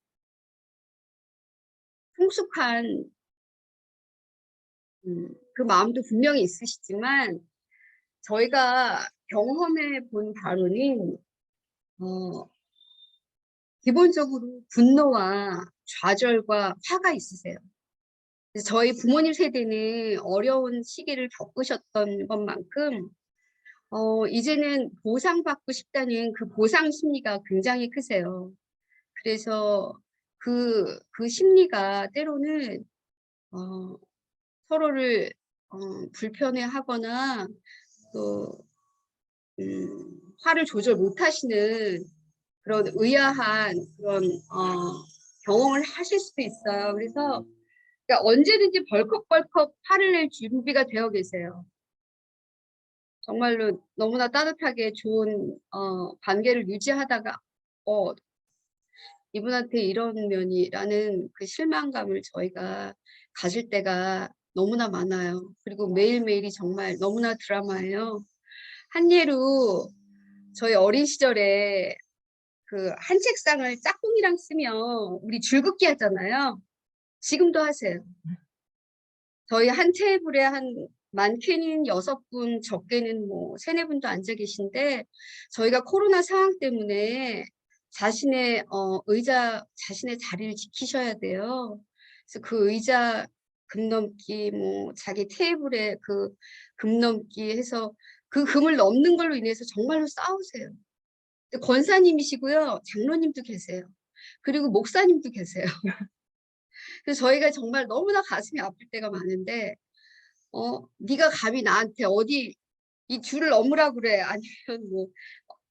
성숙한 그 마음도 분명히 있으시지만 저희가 경험해 본 바로는 기본적으로 분노와 좌절과 화가 있으세요. 그래서 저희 부모님 세대는 어려운 시기를 겪으셨던 것만큼 이제는 보상받고 싶다는 그 보상 심리가 굉장히 크세요. 그래서 그 심리가 때로는 서로를 불편해하거나 또 화를 조절 못하시는 그런 의아한 그런 경험을 하실 수도 있어요. 그래서 그러니까 언제든지 벌컥벌컥 화를 낼 준비가 되어 계세요. 정말로 너무나 따뜻하게 좋은 관계를 유지하다가 이분한테 이런 면이라는 그 실망감을 저희가 가질 때가 너무나 많아요. 그리고 매일매일이 정말 너무나 드라마예요. 한 예로 저희 어린 시절에 그 한 책상을 짝꿍이랑 쓰면 우리 줄긋기 하잖아요. 지금도 하세요. 저희 한 테이블에 많게는 6분, 적게는 뭐 3-4분도 앉아 계신데 저희가 코로나 상황 때문에 자신의 자신의 자리를 지키셔야 돼요. 그래서 그 의자 금 넘기, 뭐 자기 테이블에 그 금 넘기 해서 그 금을 넘는 걸로 인해서 정말로 싸우세요. 근데 권사님이시고요. 장로님도 계세요. 그리고 목사님도 계세요. 그래서 저희가 정말 너무나 가슴이 아플 때가 많은데 네가 감히 나한테 어디 이 줄을 넘으라고 그래. 아니면 뭐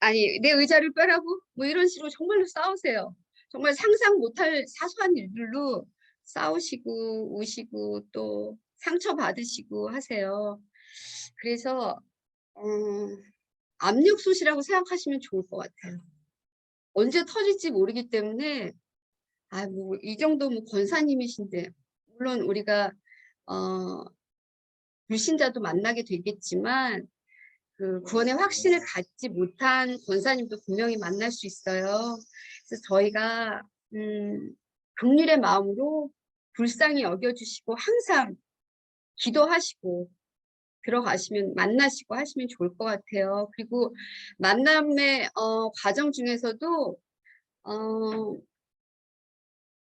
아니 내 의자를 빼라고? 뭐 이런 식으로 정말로 싸우세요. 정말 상상 못할 사소한 일들로 싸우시고 우시고 또 상처받으시고 하세요. 그래서 압력솥이라고 생각하시면 좋을 것 같아요. 언제 터질지 모르기 때문에 뭐 이 정도면 권사님이신데 물론 우리가 어 불신자도 만나게 되겠지만 그 구원의 확신을 갖지 못한 권사님도 분명히 만날 수 있어요. 그래서 저희가 긍휼의 마음으로 불쌍히 여겨주시고 항상 기도하시고 들어가시면 만나시고 하시면 좋을 것 같아요. 그리고 만남의 과정 중에서도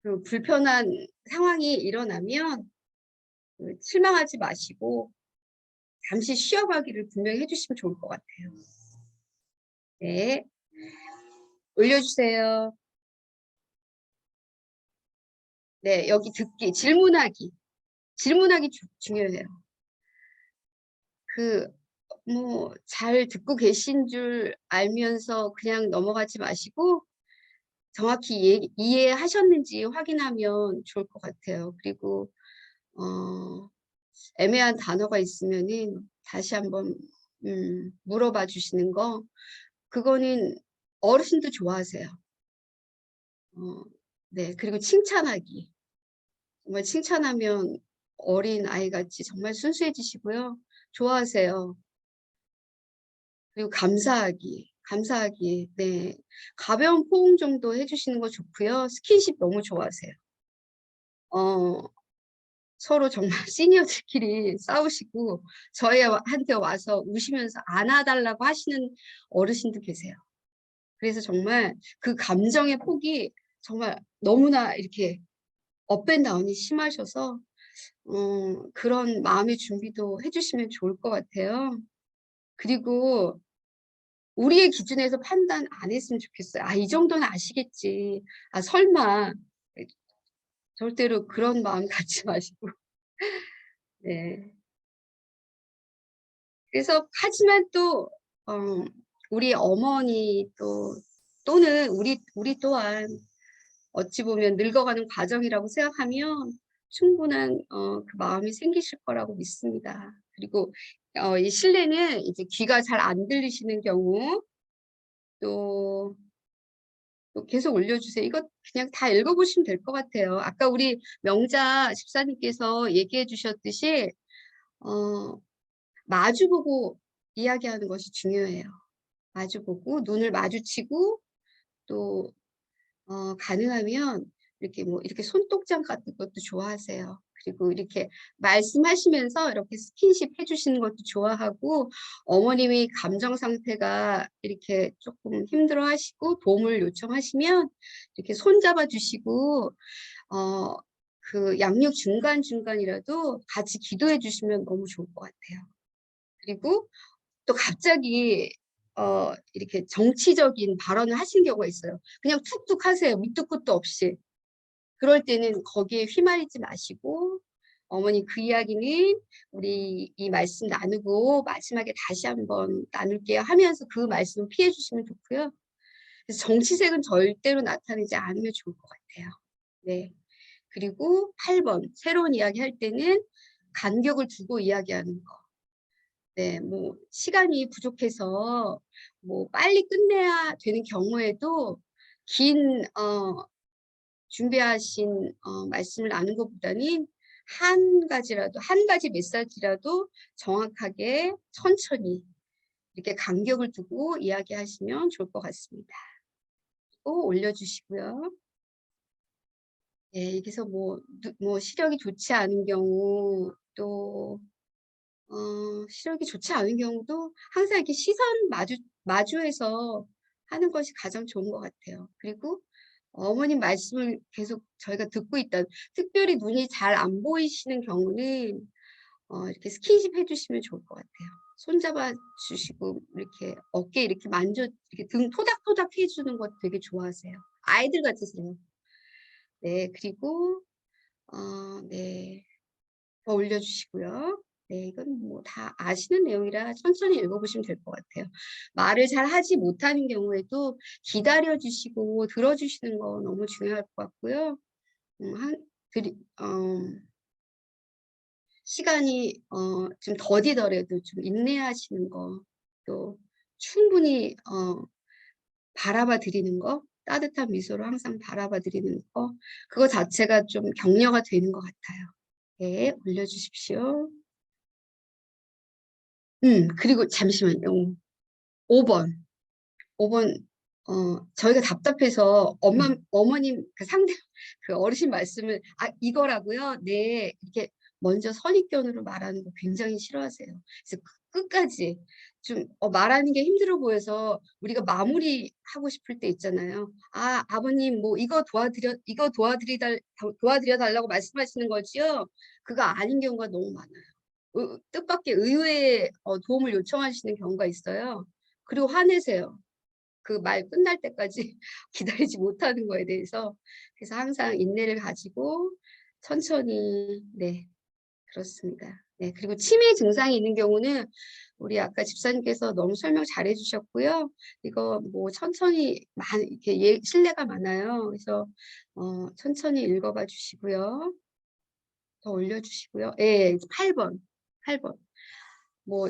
그 불편한 상황이 일어나면 실망하지 마시고 잠시 쉬어가기를 분명히 해주시면 좋을 것 같아요. 네, 올려주세요. 네, 여기 듣기, 질문하기 중요해요. 뭐 잘 듣고 계신 줄 알면서 그냥 넘어가지 마시고 정확히 이해하셨는지 확인하면 좋을 것 같아요. 그리고 애매한 단어가 있으면은 다시 한번 물어봐 주시는 거, 그거는 어르신도 좋아하세요. 네, 그리고 칭찬하기. 정말 칭찬하면 어린 아이같이 정말 순수해지시고요. 좋아하세요. 그리고 감사하기. 네. 가벼운 포옹 정도 해주시는 거 좋고요. 스킨십 너무 좋아하세요. 서로 정말 시니어들끼리 싸우시고 저희한테 와서 우시면서 안아달라고 하시는 어르신도 계세요. 그래서 정말 그 감정의 폭이 정말 너무나 이렇게 업앤다운이 심하셔서 그런 마음의 준비도 해주시면 좋을 것 같아요. 그리고 우리의 기준에서 판단 안 했으면 좋겠어요. 이 정도는 아시겠지. 설마. 절대로 그런 마음 갖지 마시고. 네. 그래서 하지만 또 우리 어머니 또는 우리 또한 어찌 보면 늙어가는 과정이라고 생각하면 충분한 그 마음이 생기실 거라고 믿습니다. 그리고 이 실례는 이제 귀가 잘 안 들리시는 경우 또 계속 올려주세요. 이거 그냥 다 읽어보시면 될 것 같아요. 아까 우리 명자 집사님께서 얘기해 주셨듯이 마주보고 이야기하는 것이 중요해요. 마주보고 눈을 마주치고 또 가능하면 이렇게 손독장 같은 것도 좋아하세요. 그리고 이렇게 말씀하시면서 이렇게 스킨십 해주시는 것도 좋아하고 어머님이 감정 상태가 이렇게 조금 힘들어하시고 도움을 요청하시면 이렇게 손잡아 주시고 그 양육 중간중간이라도 같이 기도해 주시면 너무 좋을 것 같아요. 그리고 또 갑자기 이렇게 정치적인 발언을 하신 경우가 있어요. 그냥 툭툭 하세요. 밑도 끝도 없이. 그럴 때는 거기에 휘말리지 마시고 어머니 그 이야기는 우리 이 말씀 나누고 마지막에 다시 한번 나눌게요 하면서 그 말씀 피해 주시면 좋고요. 그래서 정치색은 절대로 나타내지 않으면 좋을 것 같아요. 네. 그리고 8번 새로운 이야기 할 때는 간격을 두고 이야기하는 거. 네, 뭐 시간이 부족해서 뭐 빨리 끝내야 되는 경우에도 긴 준비하신 말씀을 나눈 것보다는 한 가지 메시지라도 정확하게 천천히 이렇게 간격을 두고 이야기하시면 좋을 것 같습니다. 또 올려주시고요. 네, 여기서 뭐 시력이 좋지 않은 경우 또 시력이 좋지 않은 경우도 항상 이렇게 시선 마주해서 하는 것이 가장 좋은 것 같아요. 그리고 어머님 말씀을 계속 저희가 듣고 있다. 특별히 눈이 잘 안 보이시는 경우는 이렇게 스킨십 해주시면 좋을 것 같아요. 손잡아 주시고 이렇게 어깨 이렇게 이렇게 등 토닥토닥 해주는 것 되게 좋아하세요. 아이들 같으세요. 네, 그리고 네, 더 올려주시고요. 네, 이건 뭐 다 아시는 내용이라 천천히 읽어보시면 될 것 같아요. 말을 잘 하지 못하는 경우에도 기다려주시고 들어주시는 거 너무 중요할 것 같고요. 시간이 좀 더디더라도 좀 인내하시는 거, 또 충분히 바라봐 드리는 거, 따뜻한 미소로 항상 바라봐 드리는 거, 그거 자체가 좀 격려가 되는 것 같아요. 네, 올려주십시오. 그리고 잠시만요. 5번. 5번, 저희가 답답해서 어머님 그 상대, 그 어르신 말씀을, 이거라고요? 네. 이렇게 먼저 선입견으로 말하는 거 굉장히 싫어하세요. 그래서 끝까지 좀 말하는 게 힘들어 보여서 우리가 마무리하고 싶을 때 있잖아요. 아버님, 뭐 이거 도와드려 달라고 말씀하시는 거지요? 그거 아닌 경우가 너무 많아요. 뜻밖의 의외의 도움을 요청하시는 경우가 있어요. 그리고 화내세요. 그 말 끝날 때까지 기다리지 못하는 거에 대해서. 그래서 항상 인내를 가지고 천천히. 네, 그렇습니다. 네, 그리고 치매 증상이 있는 경우는 우리 아까 집사님께서 너무 설명 잘해 주셨고요. 이거 뭐 천천히 이렇게 신뢰가 많아요. 그래서 천천히 읽어봐 주시고요. 더 올려주시고요. 예, 8번. 뭐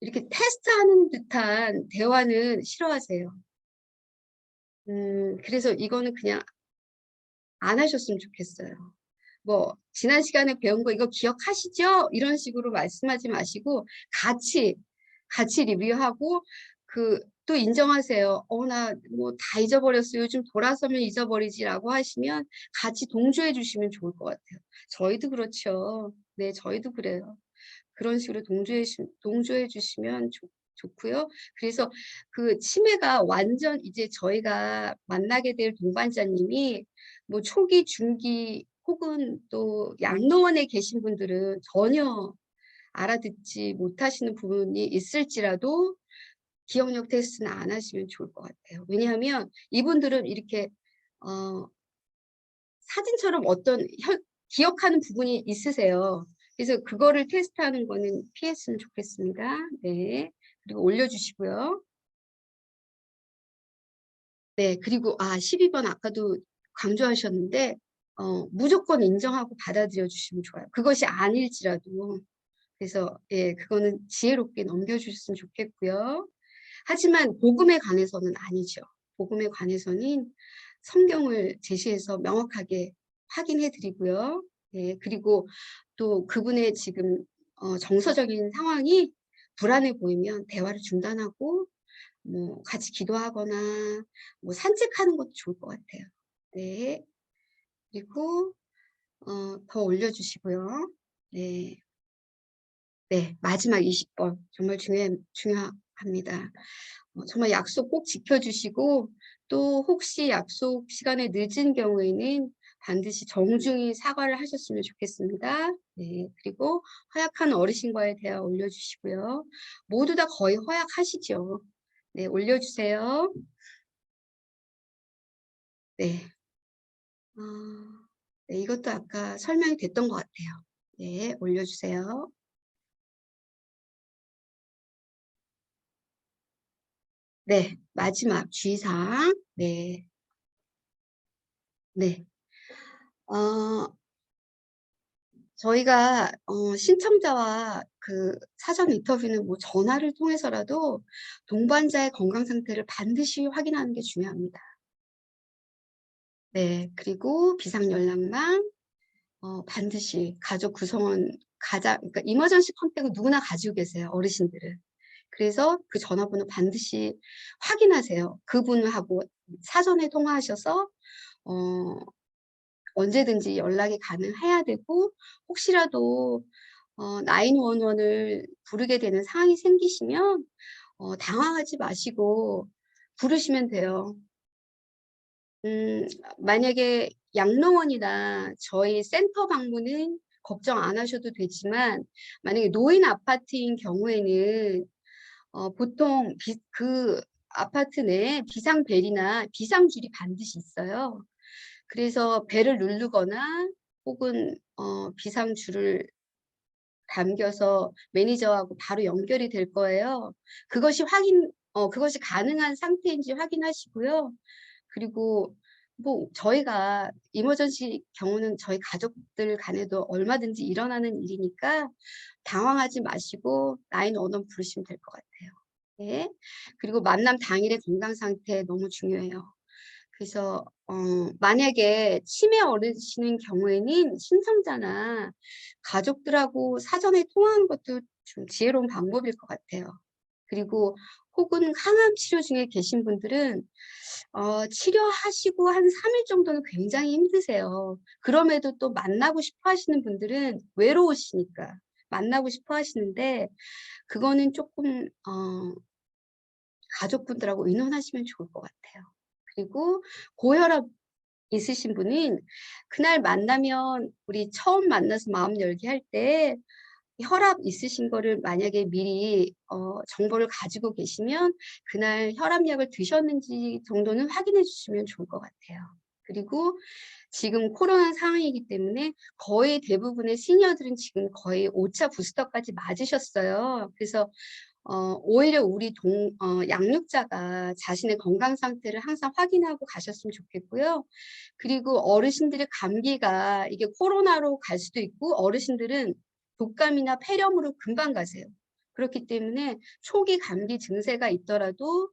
이렇게 테스트하는 듯한 대화는 싫어하세요. 그래서 이거는 그냥 안 하셨으면 좋겠어요. 뭐 지난 시간에 배운 거 이거 기억하시죠? 이런 식으로 말씀하지 마시고 같이 리뷰하고 또 인정하세요. 나 뭐 다 잊어버렸어요. 요즘 돌아서면 잊어버리지라고 하시면 같이 동조해 주시면 좋을 것 같아요. 저희도 그렇죠. 네, 저희도 그래요. 그런 식으로 동조해 주시면 좋고요. 그래서 그 치매가 완전 이제 저희가 만나게 될 동반자님이 뭐 초기, 중기 혹은 또 양로원에 계신 분들은 전혀 알아듣지 못하시는 부분이 있을지라도 기억력 테스트는 안 하시면 좋을 것 같아요. 왜냐하면 이분들은 이렇게 사진처럼 기억하는 부분이 있으세요. 그래서 그거를 테스트하는 거는 피했으면 좋겠습니다. 네. 그리고 올려주시고요. 네. 그리고 12번 아까도 강조하셨는데 무조건 인정하고 받아들여 주시면 좋아요. 그것이 아닐지라도. 그래서 예, 그거는 지혜롭게 넘겨주셨으면 좋겠고요. 하지만 복음에 관해서는 아니죠. 복음에 관해서는 성경을 제시해서 명확하게 확인해 드리고요. 예, 그리고 또 그분의 지금 정서적인 상황이 불안해 보이면 대화를 중단하고 뭐 같이 기도하거나 뭐 산책하는 것도 좋을 것 같아요. 네. 그리고 더 올려주시고요. 네. 네, 마지막 20번 정말 중요합니다. 정말 약속 꼭 지켜주시고 또 혹시 약속 시간에 늦은 경우에는 반드시 정중히 사과를 하셨으면 좋겠습니다. 네, 그리고 허약한 어르신과의 대화 올려주시고요. 모두 다 거의 허약하시죠. 네, 올려주세요. 네, 네, 이것도 아까 설명이 됐던 것 같아요. 네, 올려주세요. 네, 마지막 주의사항. 네, 네. 저희가 신청자와 그 사전 인터뷰는 뭐 전화를 통해서라도 동반자의 건강 상태를 반드시 확인하는 게 중요합니다. 네, 그리고 비상연락망 반드시 가족 구성원 그러니까 이머전시 컨택은 누구나 가지고 계세요, 어르신들은. 그래서 그 전화번호 반드시 확인하세요. 그분하고 사전에 통화하셔서 언제든지 연락이 가능해야 되고, 혹시라도 911을 부르게 되는 상황이 생기시면 당황하지 마시고 부르시면 돼요. 만약에 양로원이나 저희 센터 방문은 걱정 안 하셔도 되지만 만약에 노인 아파트인 경우에는 보통 그 아파트 내에 비상벨이나 비상줄이 반드시 있어요. 그래서 벨을 누르거나 혹은 비상줄을 당겨서 매니저하고 바로 연결이 될 거예요. 그것이 가능한 상태인지 확인하시고요. 그리고 뭐 저희가 이머전시 경우는 저희 가족들 간에도 얼마든지 일어나는 일이니까 당황하지 마시고 911 부르시면 될 것 같아요. 네. 그리고 만남 당일의 건강 상태 너무 중요해요. 그래서 만약에 치매 어르신인 경우에는 신청자나 가족들하고 사전에 통화하는 것도 좀 지혜로운 방법일 것 같아요. 그리고 혹은 항암 치료 중에 계신 분들은 치료하시고 한 3일 정도는 굉장히 힘드세요. 그럼에도 또 만나고 싶어 하시는 분들은 외로우시니까 만나고 싶어 하시는데 그거는 조금 가족분들하고 의논하시면 좋을 것 같아요. 그리고 고혈압 있으신 분은 그날 만나면 우리 처음 만나서 마음 열기 할 때 혈압 있으신 거를 만약에 미리 정보를 가지고 계시면 그날 혈압약을 드셨는지 정도는 확인해 주시면 좋을 것 같아요. 그리고 지금 코로나 상황이기 때문에 거의 대부분의 시니어들은 지금 거의 5차 부스터까지 맞으셨어요. 그래서 오히려 우리 양육자가 자신의 건강 상태를 항상 확인하고 가셨으면 좋겠고요. 그리고 어르신들의 감기가 이게 코로나로 갈 수도 있고 어르신들은 독감이나 폐렴으로 금방 가세요. 그렇기 때문에 초기 감기 증세가 있더라도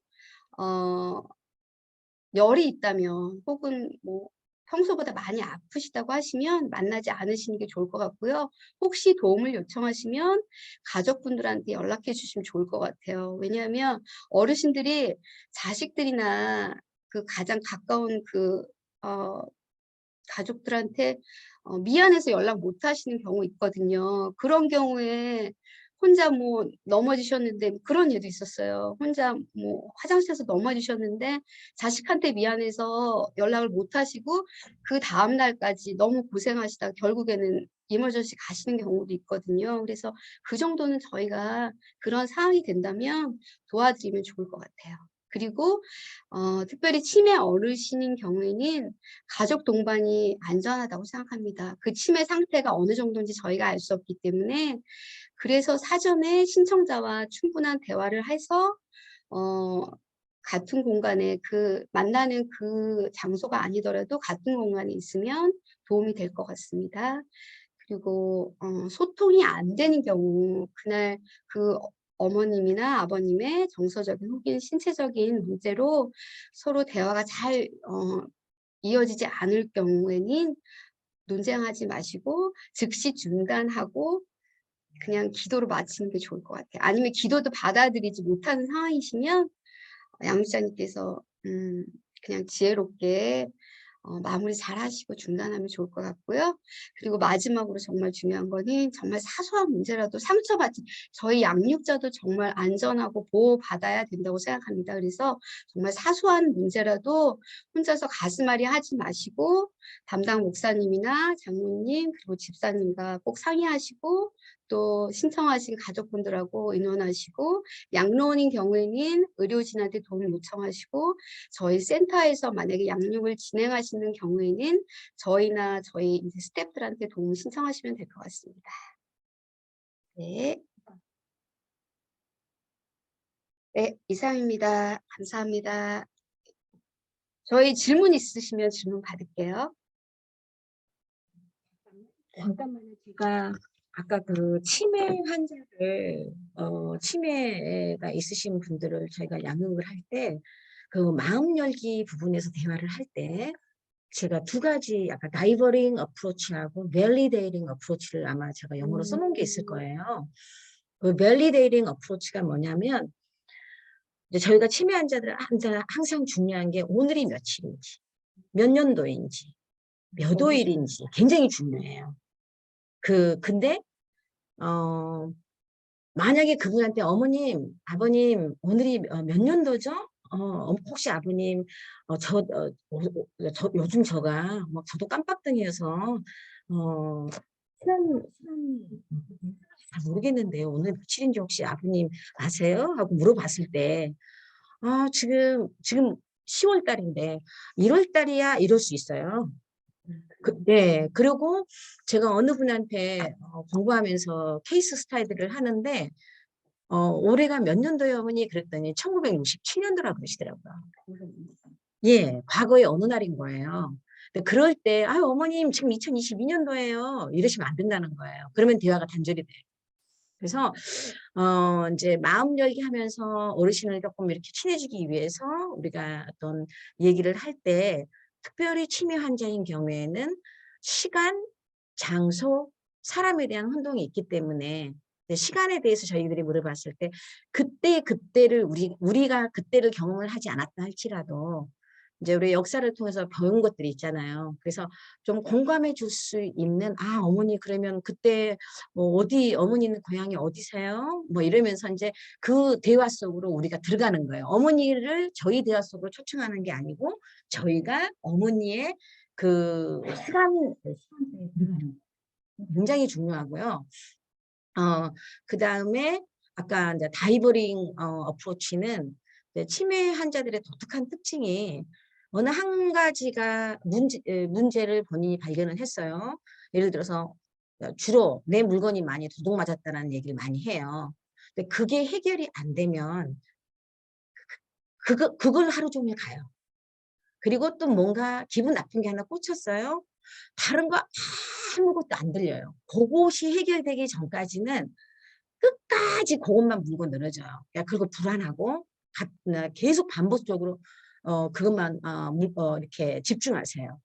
열이 있다면 혹은 뭐 평소보다 많이 아프시다고 하시면 만나지 않으시는 게 좋을 것 같고요. 혹시 도움을 요청하시면 가족분들한테 연락해 주시면 좋을 것 같아요. 왜냐하면 어르신들이 자식들이나 그 가장 가까운 가족들한테 미안해서 연락 못 하시는 경우 있거든요. 그런 경우에 혼자 뭐 넘어지셨는데 그런 일도 있었어요. 혼자 뭐 화장실에서 넘어지셨는데 자식한테 미안해서 연락을 못 하시고 그다음 날까지 너무 고생하시다가 결국에는 이머전시 가시는 경우도 있거든요. 그래서 그 정도는 저희가 그런 상황이 된다면 도와드리면 좋을 것 같아요. 그리고 특별히 치매 어르신인 경우에는 가족 동반이 안전하다고 생각합니다. 그 치매 상태가 어느 정도인지 저희가 알 수 없기 때문에 그래서 사전에 신청자와 충분한 대화를 해서 같은 공간에 만나는 그 장소가 아니더라도 같은 공간에 있으면 도움이 될 것 같습니다. 그리고 소통이 안 되는 경우 그날 그 어머님이나 아버님의 정서적인 혹은 신체적인 문제로 서로 대화가 잘 이어지지 않을 경우에는 논쟁하지 마시고 즉시 중단하고 그냥 기도로 마치는 게 좋을 것 같아요. 아니면 기도도 받아들이지 못하는 상황이시면 양육자님께서 그냥 지혜롭게 마무리 잘 하시고 중단하면 좋을 것 같고요. 그리고 마지막으로 정말 중요한 거는 정말 사소한 문제라도 상처받지 저희 양육자도 정말 안전하고 보호받아야 된다고 생각합니다. 그래서 정말 사소한 문제라도 혼자서 가슴앓이 하지 마시고 담당 목사님이나 장로님 그리고 집사님과 꼭 상의하시고 또 신청하신 가족분들하고 의논하시고 양로원인 경우에는 의료진한테 도움을 요청하시고 저희 센터에서 만약에 양육을 진행하시는 경우에는 저희나 저희 이제 스태프들한테 도움을 신청하시면 될 것 같습니다. 네. 네, 이상입니다. 감사합니다. 저희 질문 있으시면 질문 받을게요. 잠깐만요. 제가 아까 그 치매 환자를 치매가 있으신 분들을 저희가 양육을 할 때 그 마음 열기 부분에서 대화를 할 때 제가 두 가지 약간 다이버링 어프로치하고 밸리데이팅 어프로치를 아마 제가 영어로 써놓은 게 있을 거예요. 그 밸리데이팅 어프로치가 뭐냐면 이제 저희가 치매 환자들한테 항상 중요한 게 오늘이 며칠인지 몇 년도인지 몇 호일인지 굉장히 중요해요. 근데 만약에 그분한테 어머님, 아버님 오늘이 몇 년도죠? 혹시 아버님 요즘 저가 뭐 저도 깜빡등이어서 시간 잘 모르겠는데요. 오늘 며칠인지 혹시 아버님 아세요? 하고 물어봤을 때 지금 10월 달인데 1월 달이야 이럴 수 있어요. 네. 그리고 제가 어느 분한테 공부하면서 케이스 스타디를 하는데 올해가 몇 년도예요, 어머니? 그랬더니 1967년도라고 그러시더라고요. 예, 과거의 어느 날인 거예요. 근데 그럴 때, 아유, 어머님, 지금 2022년도예요. 이러시면 안 된다는 거예요. 그러면 대화가 단절이 돼요. 그래서, 이제 마음 열기 하면서 어르신을 조금 이렇게 친해지기 위해서 우리가 어떤 얘기를 할 때, 특별히 치매 환자인 경우에는 시간, 장소, 사람에 대한 혼동이 있기 때문에 시간에 대해서 저희들이 물어봤을 때 그때를 우리가 그때를 경험을 하지 않았다 할지라도 이제 우리 역사를 통해서 배운 것들이 있잖아요. 그래서 좀 공감해 줄 수 있는 어머니 그러면 그때 뭐 어디 어머니는 고향이 어디세요? 뭐 이러면서 이제 그 대화 속으로 우리가 들어가는 거예요. 어머니를 저희 대화 속으로 초청하는 게 아니고 저희가 어머니의 그 시간대에 들어가는 거예요. 굉장히 중요하고요. 그다음에 아까 이제 다이버링 어프로치는 치매 환자들의 독특한 특징이 어느 한 가지가 문제를 본인이 발견을 했어요. 예를 들어서 주로 내 물건이 많이 도둑 맞았다는 얘기를 많이 해요. 근데 그게 해결이 안 되면 그걸 하루 종일 가요. 그리고 또 뭔가 기분 나쁜 게 하나 꽂혔어요. 다른 거 아무것도 안 들려요. 그것이 해결되기 전까지는 끝까지 그것만 물고 늘어져요. 그리고 불안하고 계속 반복적으로 그것만 이렇게 집중하세요.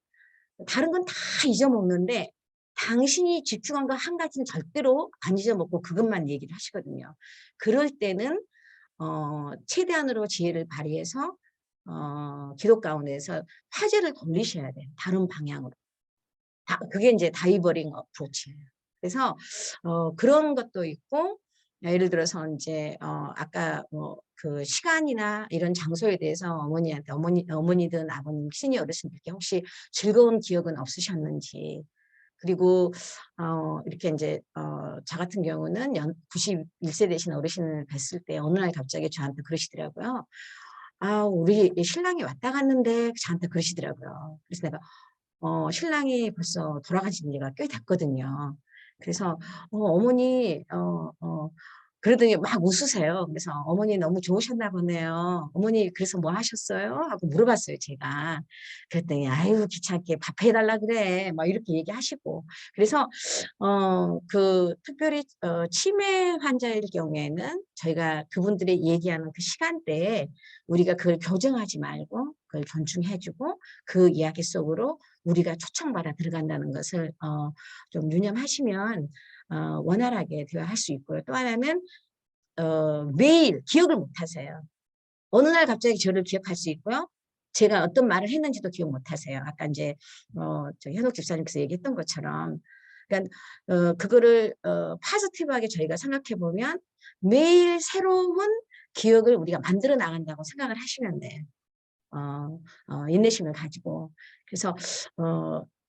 다른 건 다 잊어먹는데 당신이 집중한 거 한 가지는 절대로 안 잊어먹고 그것만 얘기를 하시거든요. 그럴 때는 최대한으로 지혜를 발휘해서 기록 가운데서 화제를 돌리셔야 돼요. 다른 방향으로. 그게 이제 다이버링 어프로치예요. 그래서 그런 것도 있고 예를 들어서 이제 아까 뭐 그 시간이나 이런 장소에 대해서 어머니한테 어머니든 아버님 시니어 어르신들께 혹시 즐거운 기억은 없으셨는지 그리고 이렇게 이제 저 같은 경우는 91세 되신 어르신을 뵀을 때 어느 날 갑자기 저한테 그러시더라고요. 우리 신랑이 왔다 갔는데 저한테 그러시더라고요. 그래서 내가 신랑이 벌써 돌아가신 지가 꽤 됐거든요. 그래서 어머니 그러더니 막 웃으세요. 그래서 어머니 너무 좋으셨나 보네요. 어머니 그래서 뭐 하셨어요? 하고 물어봤어요, 제가. 그랬더니 아유 귀찮게 밥 해달라 그래. 막 이렇게 얘기하시고. 그래서 특별히 치매 환자일 경우에는 저희가 그분들이 얘기하는 그 시간대에 우리가 그걸 교정하지 말고 그걸 존중해주고 그 이야기 속으로 우리가 초청받아 들어간다는 것을 좀 유념하시면 원활하게 대화할 수 있고요. 또 하나는 매일 기억을 못 하세요. 어느 날 갑자기 저를 기억할 수 있고요. 제가 어떤 말을 했는지도 기억 못 하세요. 아까 이제 저 현옥 집사님께서 얘기했던 것처럼 그러니까 그거를 포지티브하게 저희가 생각해 보면 매일 새로운 기억을 우리가 만들어 나간다고 생각을 하시면 돼요. 인내심을 가지고 그래서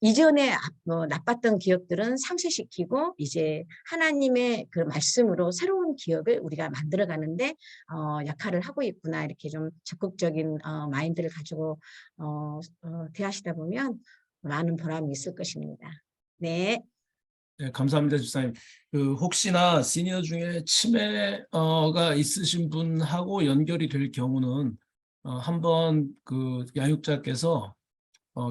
이전에 나빴던 기억들은 상쇄시키고 이제 하나님의 그 말씀으로 새로운 기억을 우리가 만들어 가는데 역할을 하고 있구나 이렇게 좀 적극적인 마인드를 가지고 대하시다 보면 많은 보람이 있을 것입니다. 네. 네, 감사합니다, 집사님. 혹시나 시니어 중에 치매가 있으신 분하고 연결이 될 경우는 한번 그 양육자께서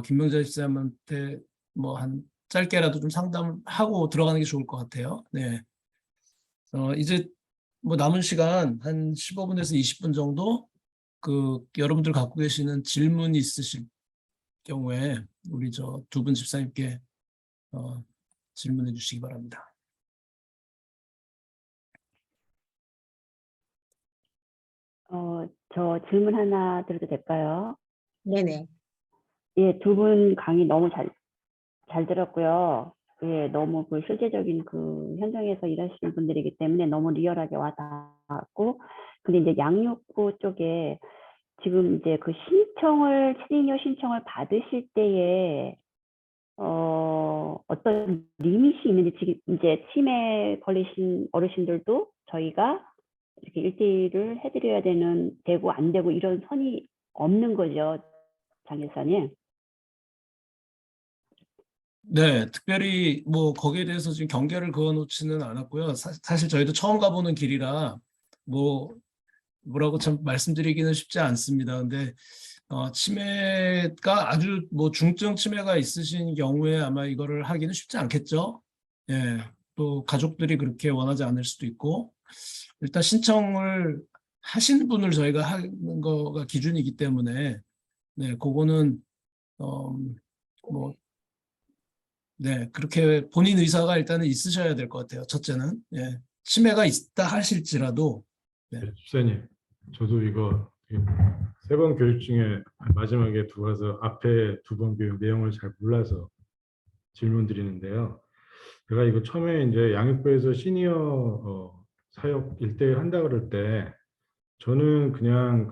김명자 집사님한테 뭐 한 짧게라도 좀 상담을 하고 들어가는 게 좋을 것 같아요. 네. 이제 뭐 남은 시간 한 15분에서 20분 정도 여러분들 갖고 계시는 질문이 있으실 경우에 우리 저 두 분 집사님께 질문해 주시기 바랍니다. 저 질문 하나 드려도 될까요? 네네. 예, 두 분 강의 너무 잘 들었고요. 예, 너무 그 실제적인 그 현장에서 일하시는 분들이기 때문에 너무 리얼하게 와닿았고, 근데 이제 양육부 쪽에 지금 이제 그 시니어 신청을 받으실 때에 어떤 리밋이 있는지, 지금 이제 치매 걸리신 어르신들도 저희가 이렇게 1대1을 해드려야 되고 안 되고 이런 선이 없는 거죠, 장 교사님. 네, 특별히 뭐 거기에 대해서 지금 경계를 그어놓지는 않았고요. 사실 저희도 처음 가보는 길이라 뭐라고 참 말씀드리기는 쉽지 않습니다. 근데 치매가 아주 뭐 중증 치매가 있으신 경우에 아마 이거를 하기는 쉽지 않겠죠. 예, 또 가족들이 그렇게 원하지 않을 수도 있고, 일단 신청을 하신 분을 저희가 하는 거가 기준이기 때문에, 네, 그거는 뭐 네, 그렇게 본인 의사가 일단은 있으셔야 될 것 같아요. 첫째는, 예, 치매가 있다 하실지라도. 네. 네, 집사님, 저도 이거 세 번 교육 중에 마지막에 들어와서 앞에 두 번 교육 내용을 잘 몰라서 질문 드리는데요. 제가 이거 처음에 이제 양육부에서 시니어 사역 1대1 한다 그럴 때 저는 그냥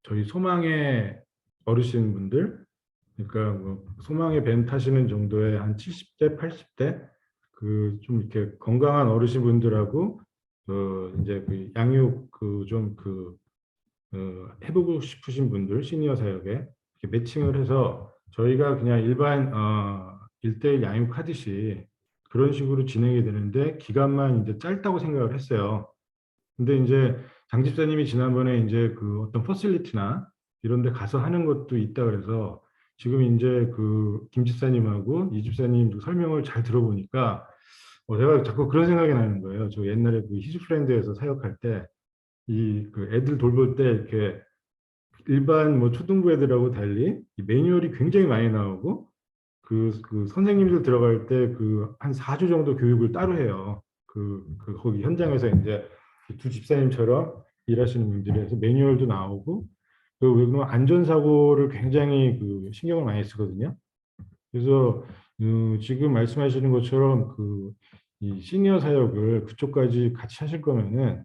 저희 소망의 어르신분들, 그러니까 뭐 소망의 밴 타시는 정도의 한 70대, 80대 좀 이렇게 건강한 어르신분들하고 이제 양육 해보고 싶으신 분들 시니어 사역에 이렇게 매칭을 해서 저희가 그냥 일반 1대1 양육하듯이 그런 식으로 진행이 되는데 기간만 이제 짧다고 생각을 했어요. 근데 이제 장 집사님이 지난번에 이제 어떤 퍼실리티나 이런 데 가서 하는 것도 있다 그래서 지금 이제 김 집사님하고 이 집사님 설명을 잘 들어보니까 제가 자꾸 그런 생각이 나는 거예요. 저 옛날에 히즈프렌드에서 사역할 때 애들 돌볼 때 이렇게 일반 뭐 초등부 애들하고 달리 이 매뉴얼이 굉장히 많이 나오고 선생님들 들어갈 때 한 4주 정도 교육을 따로 해요. 거기 현장에서 이제 두 집사님처럼 일하시는 분들이 해서 매뉴얼도 나오고 그리고 안전사고를 굉장히 신경을 많이 쓰거든요. 그래서 지금 말씀하시는 것처럼 이 시니어 사역을 그쪽까지 같이 하실 거면은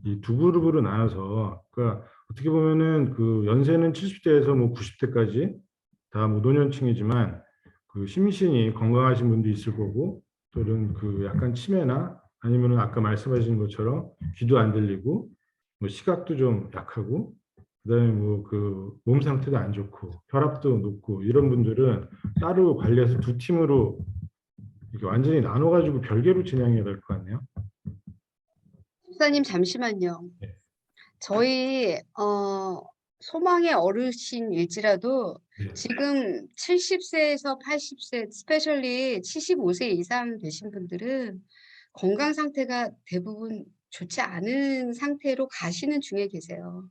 이 두 그룹으로 나눠서, 그러니까 어떻게 보면은 연세는 70대에서 뭐 90대까지 다 뭐 노년층이지만 심신이 건강하신 분도 있을 거고 또는 약간 치매나 아니면은 아까 말씀하신 것처럼 귀도 안 들리고 뭐 시각도 좀 약하고 그다음에 뭐 몸 상태도 안 좋고 혈압도 높고 이런 분들은 따로 관리해서 두 팀으로 이렇게 완전히 나눠가지고 별개로 진행해야 될 것 같네요. 집사님 잠시만요. 네. 저희 소망의 어르신일지라도 네. 지금 70세에서 80세, 스페셜리 75세 이상 되신 분들은 건강 상태가 대부분 좋지 않은 상태로 가시는 중에 계세요.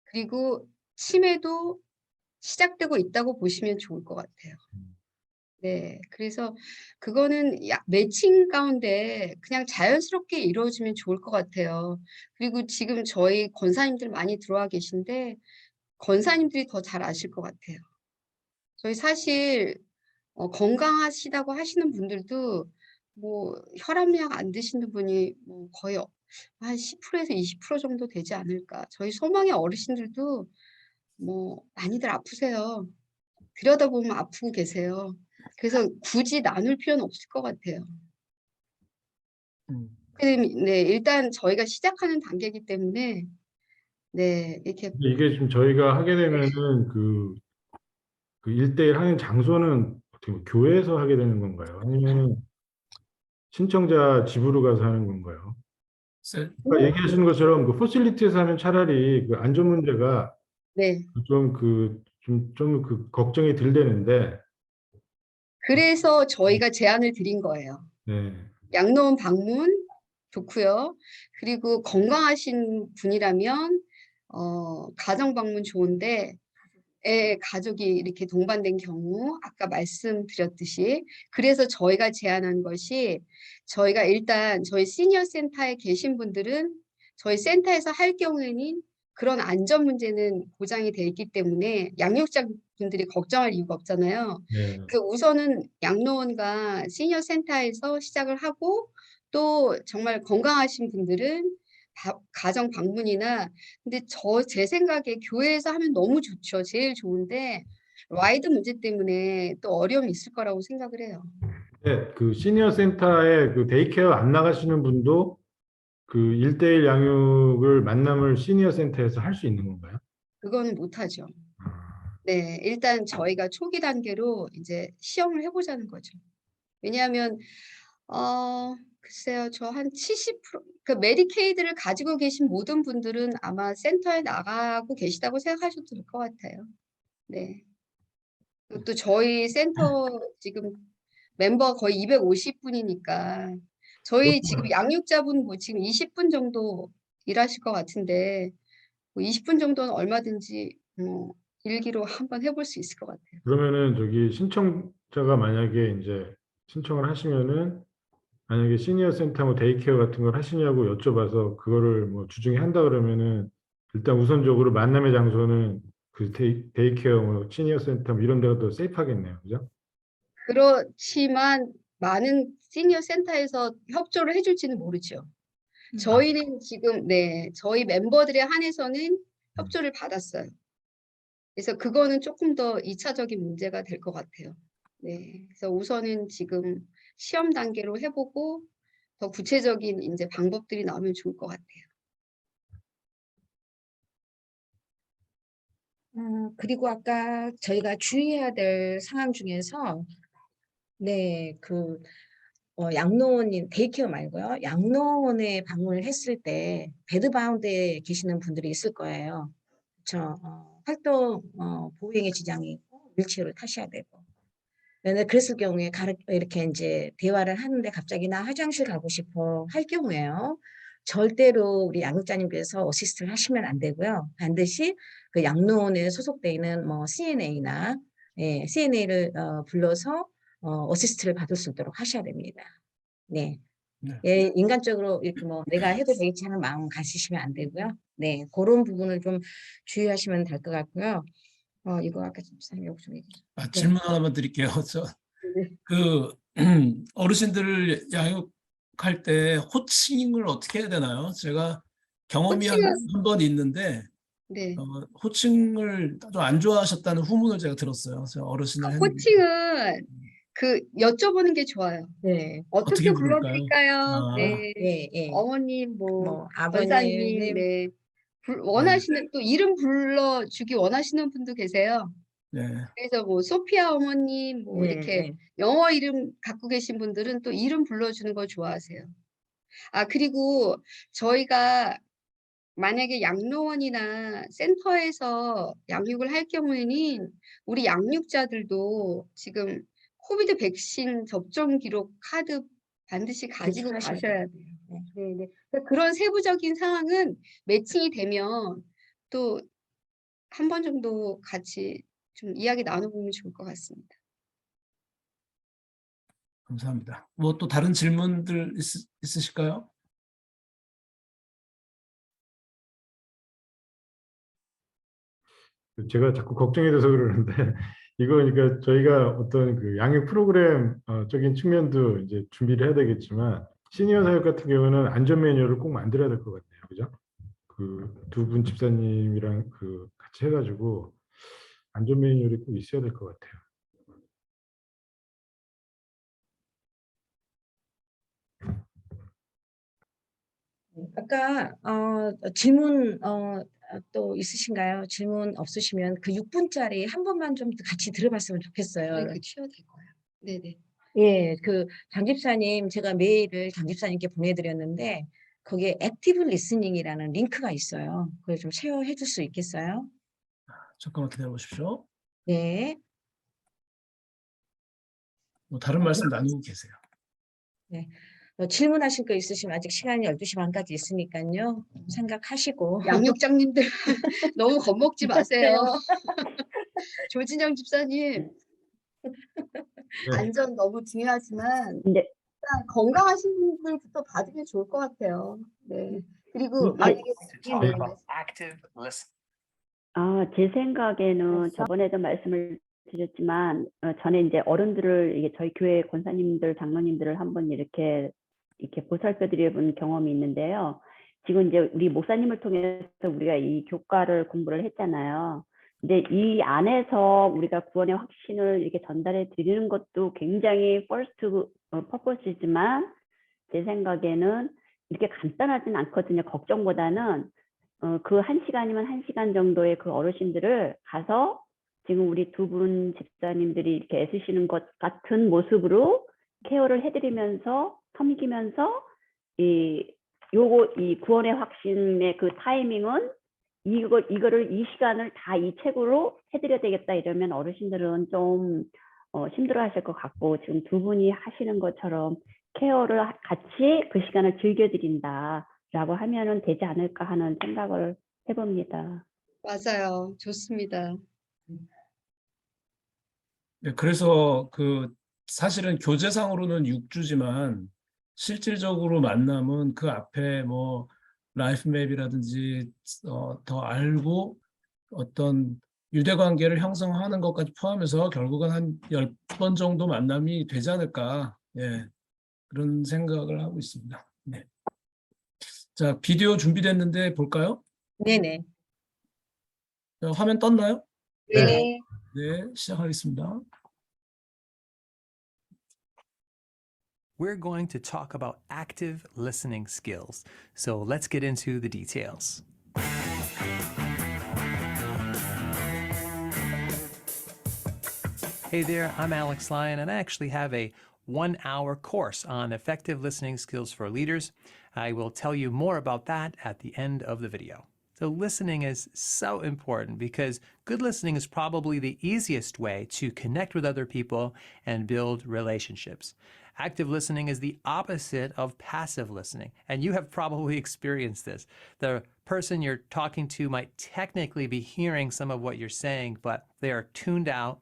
그리고 치매도 시작되고 있다고 보시면 좋을 것 같아요. 네, 그래서 그거는 매칭 가운데 그냥 자연스럽게 이루어지면 좋을 것 같아요. 그리고 지금 저희 권사님들 많이 들어와 계신데 권사님들이 더 잘 아실 것 같아요. 저희 사실 건강하시다고 하시는 분들도 뭐 혈압약 안 드시는 분이 뭐 거의 한 10%에서 20% 정도 되지 않을까. 저희 소망의 어르신들도 뭐 많이들 아프세요. 들여다보면 아프고 계세요. 그래서 굳이 나눌 필요는 없을 것 같아요. 네, 일단 저희가 시작하는 단계이기 때문에 네, 이렇게 근데 이게 지금 저희가 하게 되면은 그 1대1 하는 장소는 어떻게 교회에서 하게 되는 건가요? 아니면 신청자 집으로 가서 하는 건가요? 그러니까 얘기하시는 것처럼 포실리티에서 하면 차라리 안전 문제가 네. 좀 걱정이 덜 되는데. 그래서 저희가 제안을 드린 거예요. 네. 양로원 방문 좋고요. 그리고 건강하신 분이라면 가정 방문 좋은데 가족이 이렇게 동반된 경우 아까 말씀드렸듯이 그래서 저희가 제안한 것이 저희가 일단 저희 시니어 센터에 계신 분들은 저희 센터에서 할 경우에는 그런 안전 문제는 보장이 돼 있기 때문에 양육자분들이 걱정할 이유가 없잖아요. 네. 우선은 양로원과 시니어 센터에서 시작을 하고 또 정말 건강하신 분들은 가정 방문이나 근데 제 생각에 교회에서 하면 너무 좋죠. 제일 좋은데 라이드 문제 때문에 또 어려움이 있을 거라고 생각을 해요. 네, 그 시니어 센터에 그 데이케어 안 나가시는 분도 그 1대1 양육을 만남을 시니어 센터에서 할 수 있는 건가요? 그거는 못하죠. 아, 네, 일단 저희가 초기 단계로 이제 시험을 해보자는 거죠. 왜냐하면 글쎄요, 저 한 70%, 그 메디케이드를 가지고 계신 모든 분들은 아마 센터에 나가고 계시다고 생각하셔도 될 것 같아요. 네. 그리고 또 저희 센터 지금 멤버 거의 250분이니까 저희 지금 양육자분 뭐 지금 20분 정도 일하실 것 같은데 뭐 20분 정도는 얼마든지 일기로 한번 해볼 수 있을 것 같아요. 그러면은 저기 신청자가 만약에 이제 신청을 하시면은 만약에 시니어 센터 뭐 데이케어 같은 걸 하시냐고 여쭤봐서 그거를 뭐 주중에 한다 그러면은 일단 우선적으로 만남의 장소는 그 데이케어 뭐 시니어 센터 뭐 이런 데가 더 세이프하겠네요. 그죠? 그렇지만 많은 시니어 센터에서 협조를 해줄지는 모르죠. 저희는 지금 저희 멤버들에 한해서는 협조를 받았어요. 그래서 그거는 조금 더 2차적인 문제가 될 것 같아요. 네, 그래서 우선은 지금 시험 단계로 해보고 더 구체적인 이제 방법들이 나오면 좋을 것 같아요. 그리고 아까 저희가 주의해야 될 상황 중에서 양로원인 데이케어 말고요. 양로원에 방문을 했을 때 베드바운드에 계시는 분들이 있을 거예요. 그렇죠. 활동 보행에 지장이 있고 휠체어를 타셔야 되고. 네, 그랬을 경우에 이렇게 이제 대화를 하는데 갑자기 나 화장실 가고 싶어 할 경우에요. 절대로 우리 양육자님께서 어시스트를 하시면 안 되고요. 반드시 그 양로원에 소속되어 있는 뭐 CNA나 CNA를 불러서 어시스트를 받을 수 있도록 하셔야 됩니다. 네. 네. 예, 인간적으로 이렇게 뭐 내가 해도 되겠지 하는 마음 가지시면 안 되고요. 네, 그런 부분을 좀 주의하시면 될 것 같고요. 이거 아까 좀 설명 좀 해주세요. 질문 하나만 드릴게요. 네. 그 어르신들을 양육할 때 호칭을 어떻게 해야 되나요? 제가 경험이 한 번 있는데 네. 호칭을 좀 안 좋아하셨다는 후문을 제가 들었어요. 제가 어르신을 했는데 호칭은 그 여쭤보는 게 좋아요. 네. 어떻게 부를까요? 불러드릴까요? 네. 예. 어머님, 뭐 권사님, 아버님, 네. 원하시는 또 이름 불러주기 원하시는 분도 계세요. 네. 그래서 뭐 소피아 어머님 뭐 네, 이렇게 네. 영어 이름 갖고 계신 분들은 또 이름 불러주는 걸 좋아하세요. 그리고 저희가 만약에 양로원이나 센터에서 양육을 할 경우에는 우리 양육자들도 지금 코비드 백신 접종 기록 카드 반드시 가지고 제출하셔야 가셔야 돼요. 돼요. 네. 그러니까 그런 세부적인 상황은 매칭이 되면 또 한 번 정도 같이 좀 이야기 나눠보면 좋을 것 같습니다. 감사합니다. 뭐 또 다른 질문들 있으실까요? 제가 자꾸 걱정이 돼서 그러는데 이거 그러니까 저희가 어떤 그 양육 프로그램 적인 측면도 이제 준비를 해야 되겠지만 시니어 사육 같은 경우는 안전 매뉴얼을 꼭 만들어야 될 것 같네요. 그죠? 그 두 분 집사님이랑 그 같이 해가지고 안전 매뉴얼이 꼭 있어야 될 것 같아요. 아까 질문 또 있으신가요? 질문 없으시면 그 6분짜리 한 번만 좀 같이 들어봤으면 좋겠어요. 그 치워도 될 거예요. 네네. 예, 그 장집사님 제가 메일을 장집사님께 보내드렸는데 거기에 액티브 리스닝이라는 링크가 있어요. 그걸 좀 쉐어해 줄 수 있겠어요? 잠깐만 기다려 보십시오. 네. 뭐 다른 말씀 나누고 계세요. 네. 질문하실 거 있으시면 아직 시간이 12시 반까지 있으니까요. 생각하시고. 양육장님들 너무 겁먹지 마세요. 조진영 집사님 네. 안전 너무 중요하지만 근데 일단 건강하신 분들부터 받으면 좋을 것 같아요. 네. 그리고 제, 만약에 제 생각에는 저번에도 말씀을 드렸지만 전에 이제 어른들을 이게 저희 교회 권사님들, 장로님들을 한번 이렇게 보살펴 드려본 경험이 있는데요. 지금 이제 우리 목사님을 통해서 우리가 이 교과를 공부를 했잖아요. 근데 이 안에서 우리가 구원의 확신을 이렇게 전달해 드리는 것도 굉장히 first purpose이지만 제 생각에는 이렇게 간단하진 않거든요. 걱정보다는 그 1시간이면 1시간 정도의 그 어르신들을 가서 지금 우리 두 분 집사님들이 이렇게 애쓰시는 것 같은 모습으로 케어를 해드리면서 섬기면서 이 구원의 확신의 그 타이밍은 이거를 이 시간을 다 이 책으로 해드려야 되겠다 이러면 어르신들은 좀 힘들어하실 것 같고 지금 두 분이 하시는 것처럼 케어를 같이 그 시간을 즐겨드린다라고 하면은 되지 않을까 하는 생각을 해봅니다. 맞아요. 좋습니다. 네, 그래서 사실은 교재상으로는 6주지만 실질적으로 만남은 그 앞에 뭐 라이프맵이라든지 더 알고 어떤 유대관계를 형성하는 것까지 포함해서 결국은 한 10번 정도 만남이 되지 않을까. 예, 그런 생각을 하고 있습니다. 네. 자, 비디오 준비됐는데 볼까요? 네네. 자, 화면 떴나요? 네. 네, 시작하겠습니다. We're going to talk about active listening skills. So let's get into the details. Hey there, I'm Alex Lyon, and I actually have a 1-hour course on effective listening skills for leaders. I will tell you more about that at the end of the video. So listening is so important because good listening is probably the easiest way to connect with other people and build relationships. Active listening is the opposite of passive listening, and you have probably experienced this. The person you're talking to might technically be hearing some of what you're saying, but they are tuned out,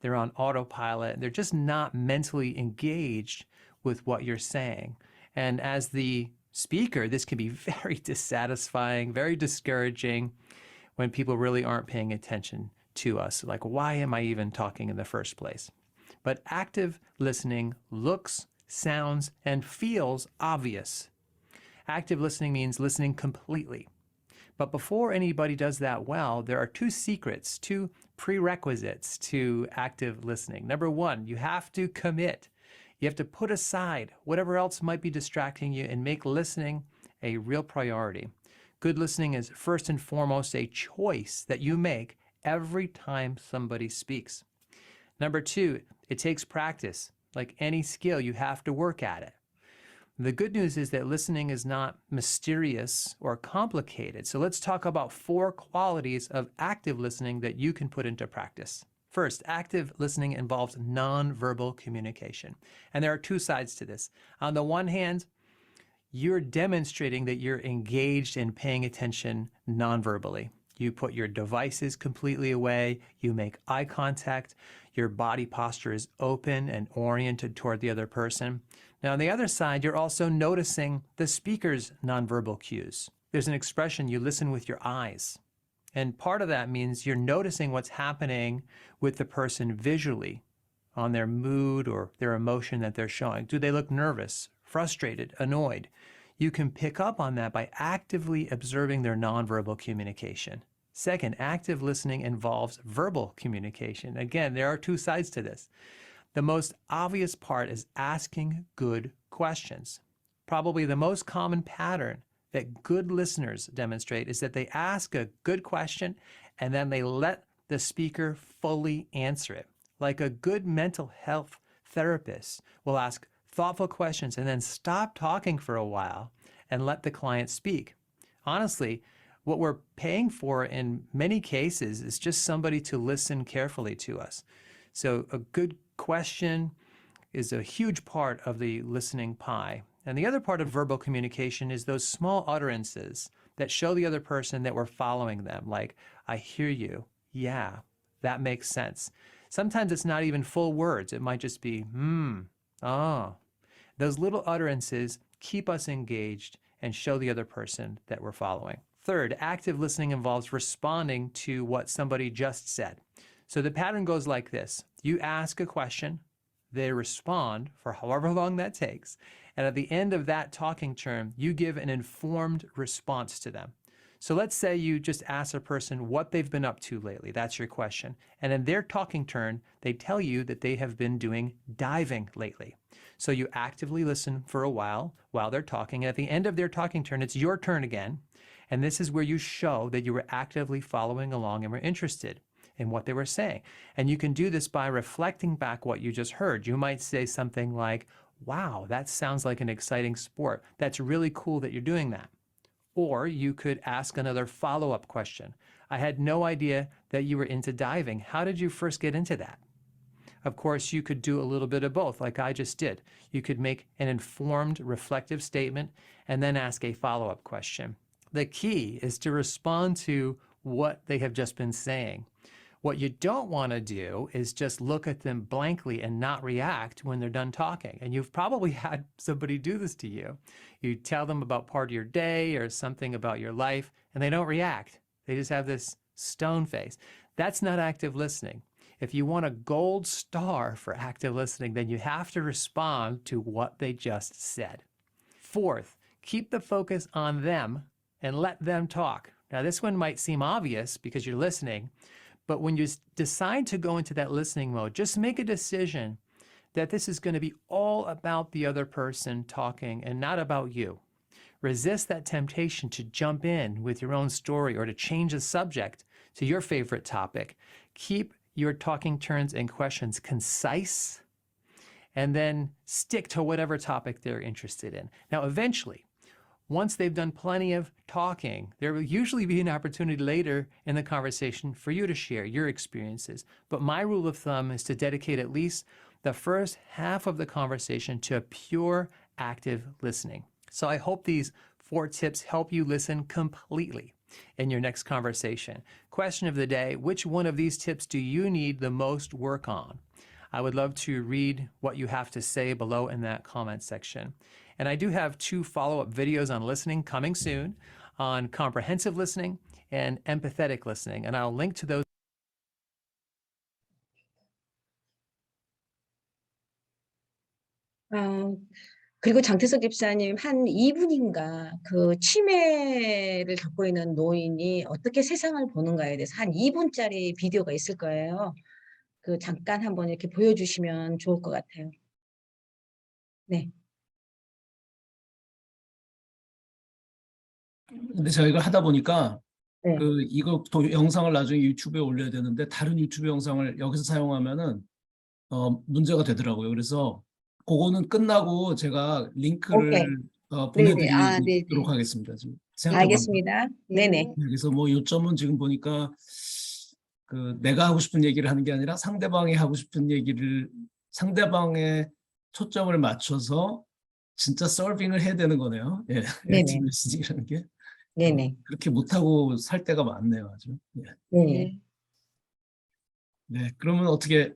they're on autopilot, they're just not mentally engaged with what you're saying. And as the speaker, this can be very dissatisfying, very discouraging when people really aren't paying attention to us. Like, why am I even talking in the first place? But active listening looks, sounds, and feels obvious. Active listening means listening completely. But before anybody does that well, there are two secrets, two prerequisites to active listening. Number one, you have to commit. You have to put aside whatever else might be distracting you and make listening a real priority. Good listening is first and foremost a choice that you make every time somebody speaks. Number two, it takes practice. Like any skill, you have to work at it. The good news is that listening is not mysterious or complicated. So let's talk about 4 qualities of active listening that you can put into practice. First, active listening involves nonverbal communication. And there are 2 sides to this. On the one hand, you're demonstrating that you're engaged in paying attention nonverbally. You put your devices completely away, you make eye contact, your body posture is open and oriented toward the other person. Now, on the other side, you're also noticing the speaker's nonverbal cues. There's an expression, you listen with your eyes. And part of that means you're noticing what's happening with the person visually on their mood or their emotion that they're showing. Do they look nervous, frustrated, annoyed? You can pick up on that by actively observing their nonverbal communication. Second, active listening involves verbal communication. Again, there are 2 sides to this. The most obvious part is asking good questions. Probably the most common pattern that good listeners demonstrate is that they ask a good question and then they let the speaker fully answer it. Like a good mental health therapist will ask thoughtful questions and then stop talking for a while and let the client speak. Honestly, what we're paying for in many cases is just somebody to listen carefully to us. So a good question is a huge part of the listening pie. And the other part of verbal communication is those small utterances that show the other person that we're following them, like, I hear you, yeah, that makes sense. Sometimes it's not even full words. It might just be, oh. Those little utterances keep us engaged and show the other person that we're following. Third, active listening involves responding to what somebody just said. So the pattern goes like this. You ask a question, they respond for however long that takes, And at the end of that talking turn, you give an informed response to them. So let's say you just ask a person what they've been up to lately. That's your question. And in their talking turn, they tell you that they have been doing diving lately. So you actively listen for a while they're talking. And at the end of their talking turn, it's your turn again. And this is where you show that you were actively following along and were interested in what they were saying. And you can do this by reflecting back what you just heard. You might say something like, wow, that sounds like an exciting sport. That's really cool that you're doing that. Or you could ask another follow-up question. I had no idea that you were into diving. How did you first get into that? Of course, you could do a little bit of both, like I just did. You could make an informed, reflective statement and then ask a follow-up question. The key is to respond to what they have just been saying. What you don't want to do is just look at them blankly and not react when they're done talking. And you've probably had somebody do this to you. You tell them about part of your day or something about your life, and they don't react. They just have this stone face. That's not active listening. If you want a gold star for active listening, then you have to respond to what they just said. Fourth, keep the focus on them and let them talk. Now, this one might seem obvious because you're listening, but when you decide to go into that listening mode, just make a decision that this is going to be all about the other person talking and not about you. Resist that temptation to jump in with your own story or to change the subject to your favorite topic. Keep your talking turns and questions concise, and then stick to whatever topic they're interested in. Now, eventually, once they've done plenty of talking, there will usually be an opportunity later in the conversation for you to share your experiences. But my rule of thumb is to dedicate at least the first half of the conversation to pure active listening. So I hope these 4 tips help you listen completely in your next conversation. Question of the day, which one of these tips do you need the most work on? I would love to read what you have to say below in that comment section. And I do have 2 follow-up videos on listening coming soon, on comprehensive listening and empathetic listening. And I'll link to those. 그리고 장태석 집사님 한 2분인가 그 치매를 겪고 있는 노인이 어떻게 세상을 보는가에 대해서 한 2분짜리 비디오가 있을 거예요. 그 잠깐 한번 이렇게 보여주시면 좋을 것 같아요. 네. 근데 저희가 하다 보니까 네. 이거 영상을 나중에 유튜브에 올려야 되는데 다른 유튜브 영상을 여기서 사용하면은 문제가 되더라고요. 그래서 그거는 끝나고 제가 링크를 네네. 아, 보내드리도록 네네. 하겠습니다. 지금 생각해 보니까. 알겠습니다. 네네. 그래서 뭐 요점은 지금 보니까 내가 하고 싶은 얘기를 하는 게 아니라 상대방이 하고 싶은 얘기를 상대방의 초점을 맞춰서 진짜 서빙을 해야 되는 거네요. 예, 네네. 액티브 리스닝이라는 게. 네네. 그렇게 못하고 살 때가 많네요, 아주. 예. 네. 네, 그러면 어떻게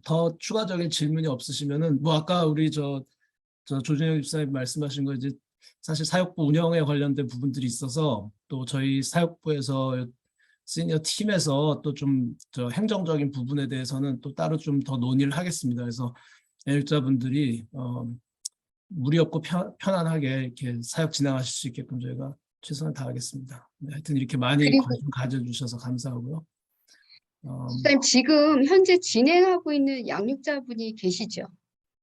더 추가적인 질문이 없으시면은 뭐 아까 우리 저 조준혁 집사님 말씀하신 거 이제 사실 사역부 운영에 관련된 부분들이 있어서 또 저희 사역부에서 시니어 팀에서 또 좀 저 행정적인 부분에 대해서는 또 따로 좀 더 논의를 하겠습니다. 그래서 애육자분들이 무리 없고 편안하게 이렇게 사역 진행하실 수 있게끔 저희가 최선을 다하겠습니다. 네, 하여튼 이렇게 많이 그리고- 관심 가져주셔서 감사하고요. 집사님 지금 현재 진행하고 있는 양육자분이 계시죠?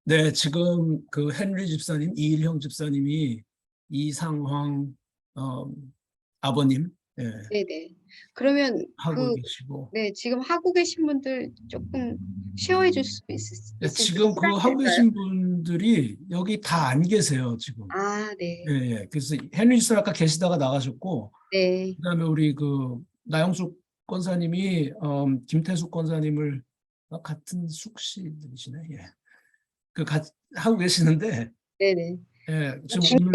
네, 지금 그 헨리 집사님, 이일형 집사님이 이상황 아버님 네네. 그러면 하고 계시고, 네, 지금 하고 계신 분들 조금 쉐어해 줄 수 네, 지금 그 하고 계신 분들이 여기 다 안 계세요, 지금. 아, 네. 예, 예. 그래서 헨리 집사님 아까 계시다가 나가셨고, 네. 그다음에 우리 나영숙 권사님이 김태숙 권사님을 같은 숙시들이시네. 예. 하고 계시는데, 네네. 예, 지금 오늘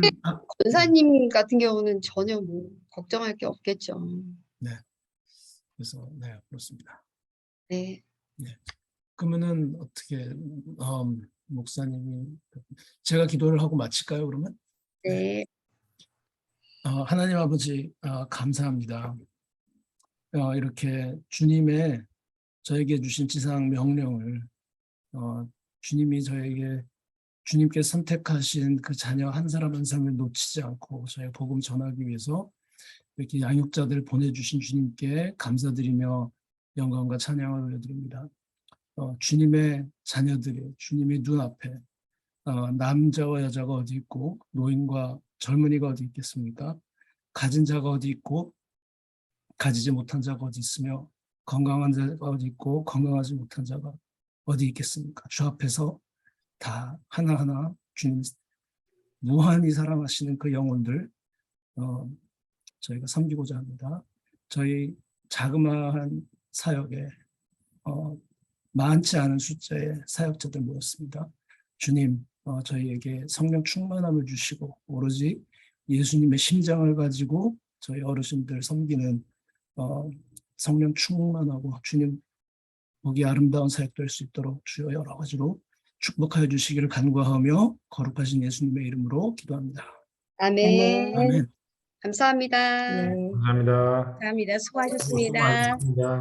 권사님 같은 경우는 전혀 뭐 걱정할 게 없겠죠. 그래서 네, 그렇습니다. 네. 그러면은 어떻게 목사님이 제가 기도를 하고 마칠까요? 그러면 네. 하나님 아버지 감사합니다. 이렇게 주님의 저에게 주신 지상 명령을 주님이 저에게 주님께 선택하신 그 자녀 한 사람 한 사람을 놓치지 않고 저희 복음 전하기 위해서 이렇게 양육자들 보내주신 주님께 감사드리며 영광과 찬양을 올려드립니다. 주님의 자녀들이 주님의 눈앞에 남자와 여자가 어디 있고 노인과 젊은이가 어디 있겠습니까? 가진 자가 어디 있고 가지지 못한 자가 어디 있으며 건강한 자가 어디 있고 건강하지 못한 자가 어디 있겠습니까? 주 앞에서 다 하나하나 주님 무한히 사랑하시는 그 영혼들 저희가 섬기고자 합니다. 저희 자그마한 사역에 많지 않은 숫자의 사역자들 모였습니다. 주님 저희에게 성령 충만함을 주시고 오로지 예수님의 심장을 가지고 저희 어르신들 섬기는 성령 충만하고 주님 보기 아름다운 사역 될 수 있도록 주여 여러 가지로 축복하여 주시기를 간구하며 거룩하신 예수님의 이름으로 기도합니다. 아멘. 아멘. 감사합니다. 네. 감사합니다. 감사합니다. 수고하셨습니다. 수고하셨습니다.